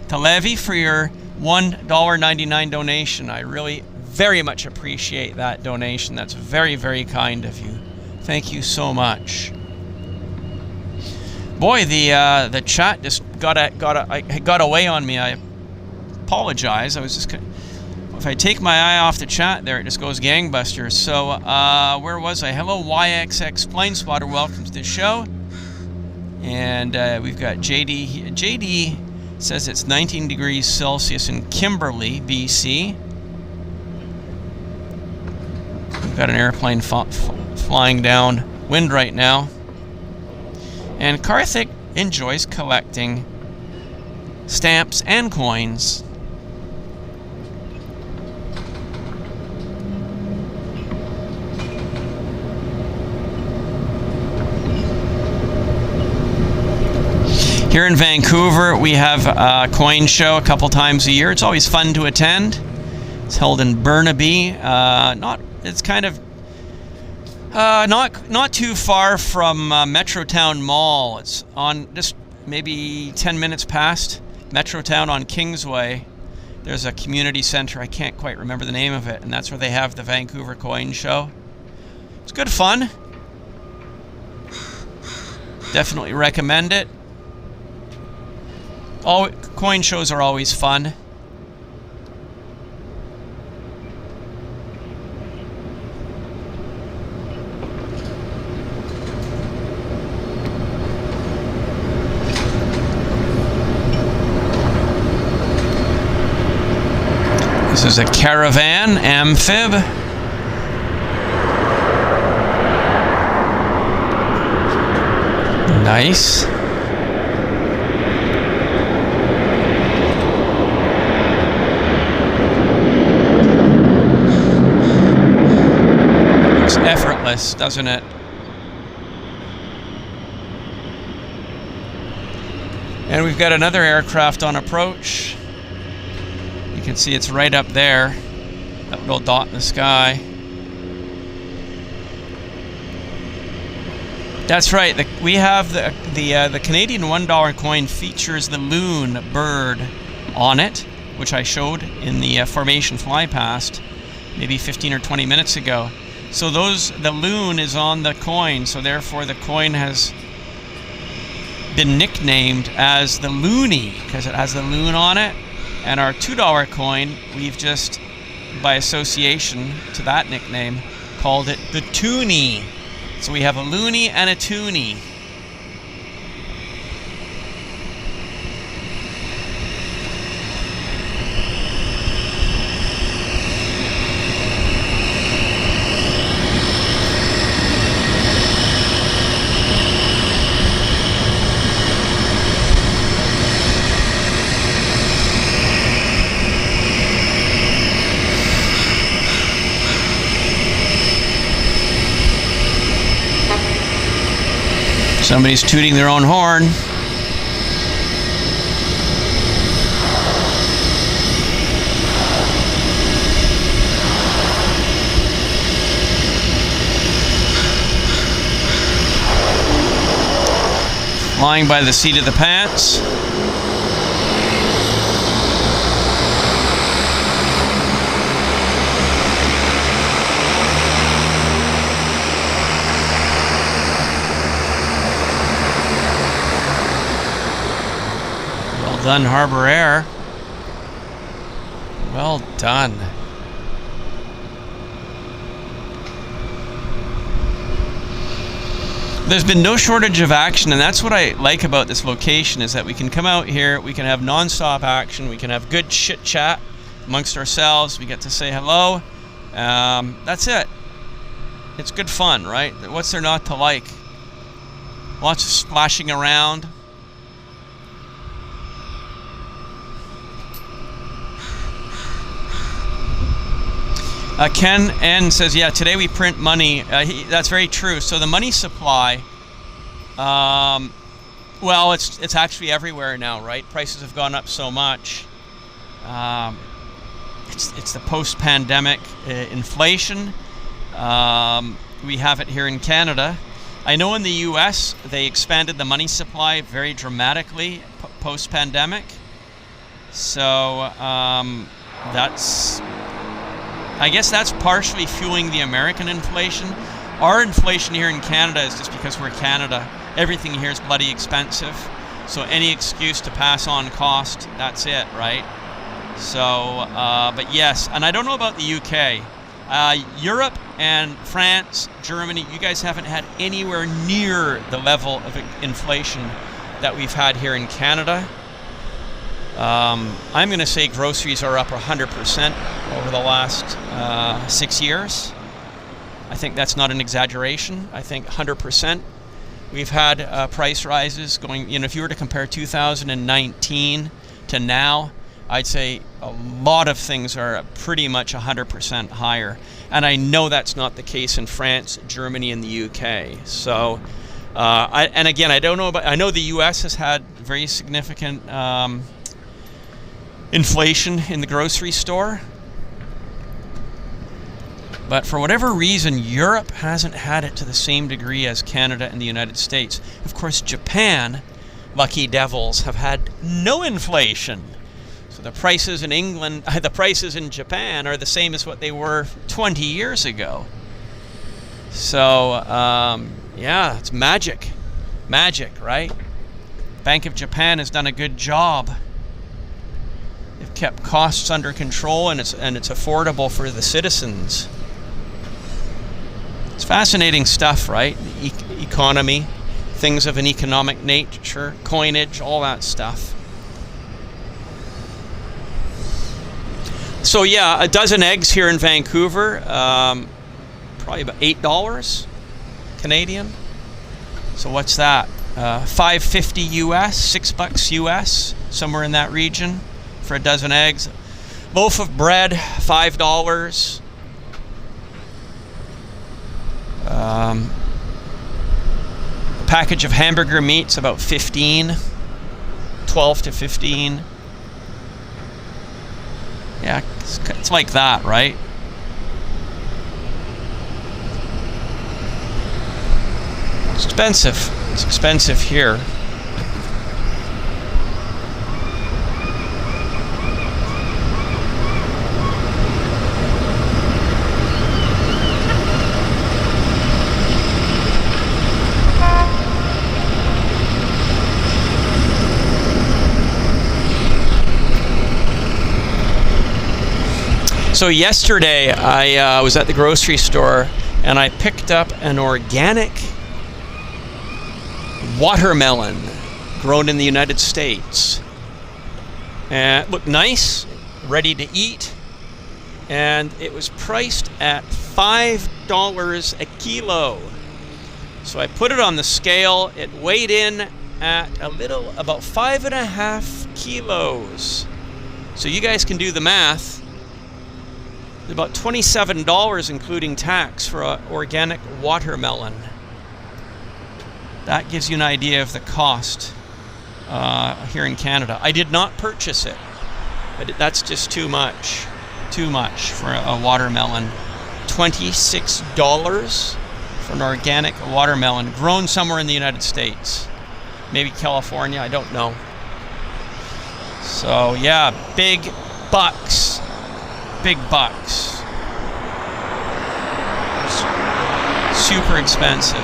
Talevi, for your $1.99 donation. I really very much appreciate that donation. That's very, very kind of you. Thank you so much. Boy, the chat just got away on me. I apologize. I was just if I take my eye off the chat there, it just goes gangbusters. So where was I? Hello, YXX Plane Spotter. Welcome to the show. And we've got JD. JD says it's 19 degrees Celsius in Kimberley, BC. We've got an airplane flying downwind right now. And Karthik enjoys collecting stamps and coins. Here in Vancouver, we have a coin show a couple times a year. It's always fun to attend. It's held in Burnaby. It's kind of not too far from Metrotown Mall. It's on just maybe 10 minutes past Metrotown on Kingsway. There's a community center. I can't quite remember the name of it, and that's where they have the Vancouver Coin Show. It's good fun. Definitely recommend it. All coin shows are always fun. This is a Caravan amphib. Nice. Effortless, doesn't it? And we've got another aircraft on approach. You can see it's right up there, that little dot in the sky. That's right. We have the Canadian $1 coin features the loon bird on it, which I showed in the formation fly past maybe 15 or 20 minutes ago. So the loon is on the coin, so therefore the coin has been nicknamed as the Loony because it has the loon on it. And our $2 coin, we've just, by association to that nickname, called it the Toonie. So we have a Loony and a Toonie. Somebody's tooting their own horn. Flying by the seat of the pants. Well done, Harbour Air. Well done. There's been no shortage of action, and that's what I like about this location, is that we can come out here, we can have non-stop action, we can have good chit chat amongst ourselves, we get to say hello. That's it. It's good fun, right? What's there not to like? Lots of splashing around. Ken N says, yeah, today we print money. That's very true. So the money supply, well, it's actually everywhere now, right? Prices have gone up so much. It's the post-pandemic inflation. We have it here in Canada. I know in the US, they expanded the money supply very dramatically post-pandemic. So I guess that's partially fueling the American inflation. Our inflation here in Canada is just because we're Canada. Everything here is bloody expensive. So any excuse to pass on cost, that's it, right? So, but yes, and I don't know about the UK. Europe and France, Germany, you guys haven't had anywhere near the level of inflation that we've had here in Canada. I'm going to say groceries are up 100% over the last 6 years. I think that's not an exaggeration. I think 100%. We've had price rises going, if you were to compare 2019 to now, I'd say a lot of things are pretty much 100% higher. And I know that's not the case in France, Germany, and the UK. So, and again, I don't know about, I know the US has had very significant inflation in the grocery store. But for whatever reason, Europe hasn't had it to the same degree as Canada and the United States. Of course, Japan, lucky devils, have had no inflation. So the prices in England, the prices in Japan are the same as what they were 20 years ago. So, yeah, it's magic. Magic, right? Bank of Japan has done a good job. They've kept costs under control, and it's affordable for the citizens. It's fascinating stuff, right? Economy, things of an economic nature, coinage, all that stuff. So yeah, a dozen eggs here in Vancouver, probably about $8 Canadian. So what's that? $5.50 US, $6 US, somewhere in that region for a dozen eggs. Loaf of bread, $5. A package of hamburger meat's about 12 to 15. Yeah, it's like that, right? It's expensive. It's expensive here. So yesterday I was at the grocery store and I picked up an organic watermelon grown in the United States. And it looked nice, ready to eat, and it was priced at $5 a kilo. So I put it on the scale. It weighed in at about 5.5 kilos. So you guys can do the math. About $27 including tax for an organic watermelon. That gives you an idea of the cost here in Canada. I did not purchase it, but that's just too much. Too much for a watermelon. $26 for an organic watermelon grown somewhere in the United States. Maybe California, I don't know. So yeah, big bucks. Big bucks. Super expensive.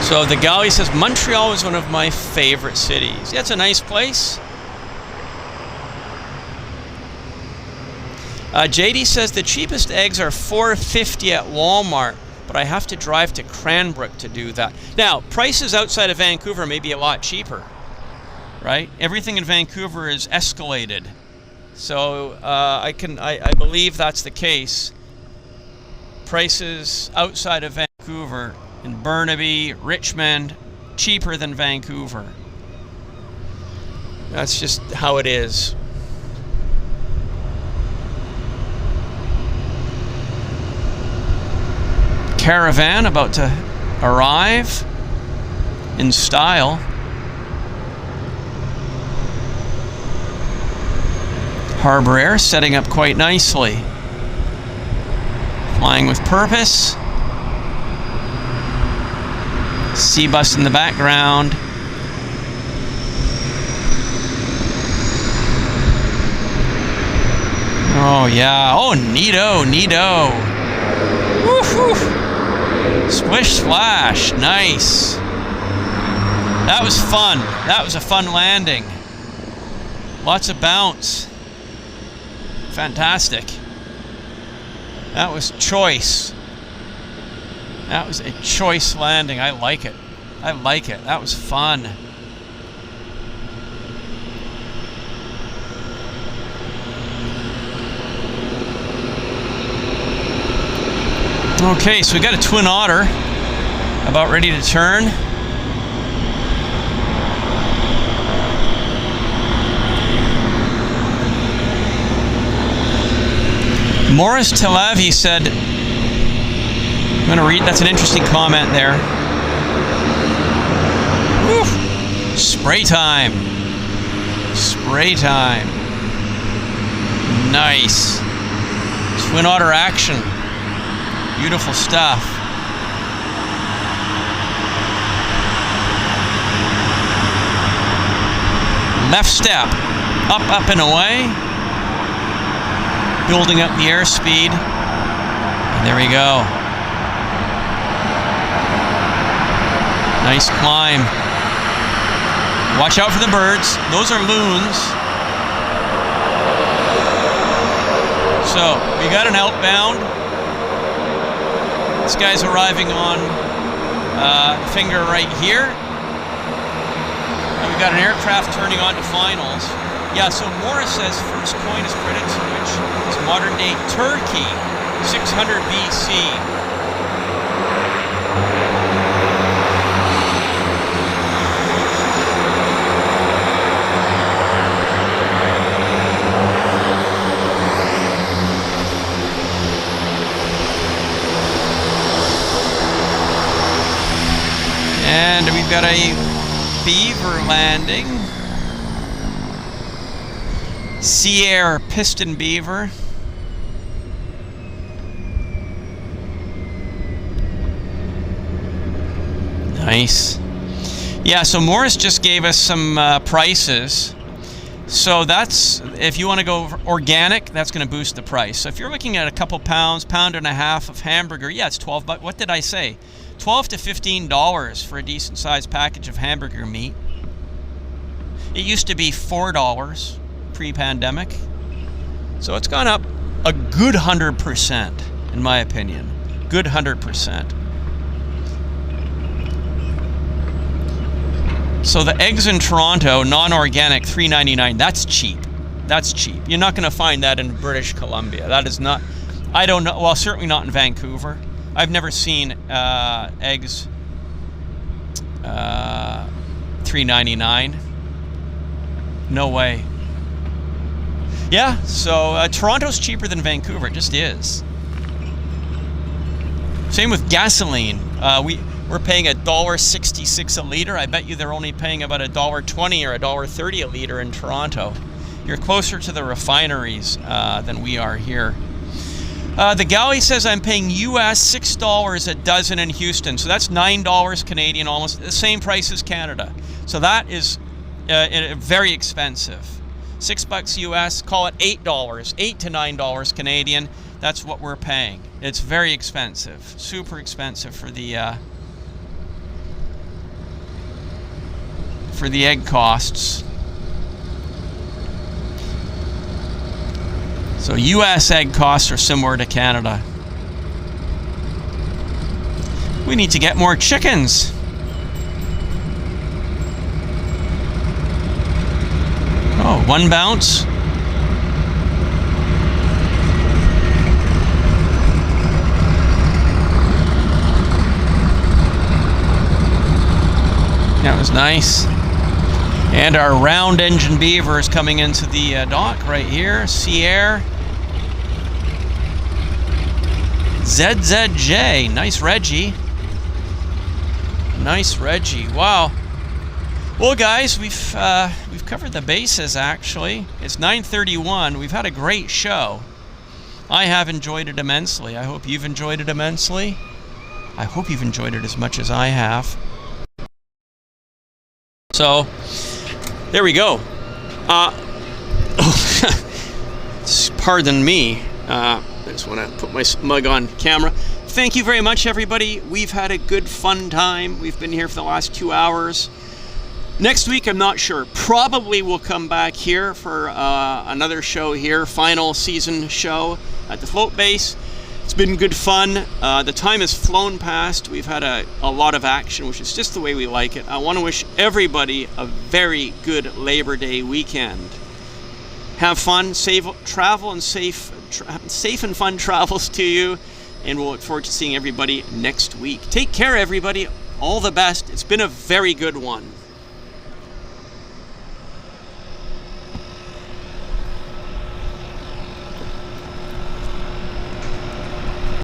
So the galley says Montreal is one of my favorite cities. Yeah, it's a nice place. JD says the cheapest eggs are $4.50 at Walmart. but I have to drive to Cranbrook to do that. Now, prices outside of Vancouver may be a lot cheaper, right? Everything in Vancouver is escalated. So I believe that's the case. Prices outside of Vancouver, in Burnaby, Richmond, cheaper than Vancouver. That's just how it is. Caravan about to arrive in style. Harbour Air setting up quite nicely. Flying with purpose. Sea bus in the background. Oh yeah, oh neato, neato. Woo-hoo. Splish splash, nice. That was fun. That was a fun landing. Lots of bounce. Fantastic. That was choice. That was a choice landing. I like it. I like it. That was fun. Okay, so we got a Twin Otter about ready to turn. Morris Telavi said, I'm going to read, that's an interesting comment there. Woo. Spray time. Spray time. Nice. Twin Otter action. Beautiful stuff. Left step. Up, up, and away. Building up the airspeed. And there we go. Nice climb. Watch out for the birds. Those are loons. So, we got an outbound. This guy's arriving on finger right here. And we've got an aircraft turning on to finals. Yeah, so Morris says first coin is credit to which is modern day Turkey, 600 BC. And we've got a Beaver landing. Sea Air Piston Beaver. Nice. Yeah, so Morris just gave us some prices. So that's, if you want to go organic, that's going to boost the price. So if you're looking at a couple pounds, pound and a half of hamburger, yeah, it's 12 bucks. What did I say? $12 to $15 for a decent sized package of hamburger meat. It used to be $4 pre-pandemic. So it's gone up a good 100%, in my opinion. Good 100%. So the eggs in Toronto, non-organic, $3.99. That's cheap. That's cheap. You're not going to find that in British Columbia. That is not, I don't know, well, certainly not in Vancouver. I've never seen eggs $3.99. No way. Yeah, so Toronto's cheaper than Vancouver. It just is. Same with gasoline. We're paying $1.66 a liter. I bet you they're only paying about $1.20 or $1.30 a liter in Toronto. You're closer to the refineries than we are here. The galley says I'm paying US $6 a dozen in Houston. So that's $9 Canadian, almost the same price as Canada. So that is very expensive. $6 US, call it $8, $8 to $9 Canadian. That's what we're paying. It's very expensive, super expensive for the egg costs. So US egg costs are similar to Canada. We need to get more chickens. Oh, one bounce. That was nice. And our round engine beaver is coming into the dock right here. Sea Air. ZZJ. Nice Reggie. Nice Reggie. Wow. Well, guys, we've covered the bases, actually. It's 9:31. We've had a great show. I have enjoyed it immensely. I hope you've enjoyed it immensely. I hope you've enjoyed it as much as I have. So, there we go. Pardon me. I just want to put my mug on camera. Thank you very much, everybody. We've had a good, fun time. We've been here for the last 2 hours. Next week, I'm not sure. Probably we'll come back here for another show here, final season show at the float base. It's been good fun. The time has flown past. We've had a lot of action, which is just the way we like it. I want to wish everybody a very good Labor Day weekend. Have fun, safe travel, and safe and fun travels to you. And we'll look forward to seeing everybody next week. Take care, everybody. All the best. It's been a very good one.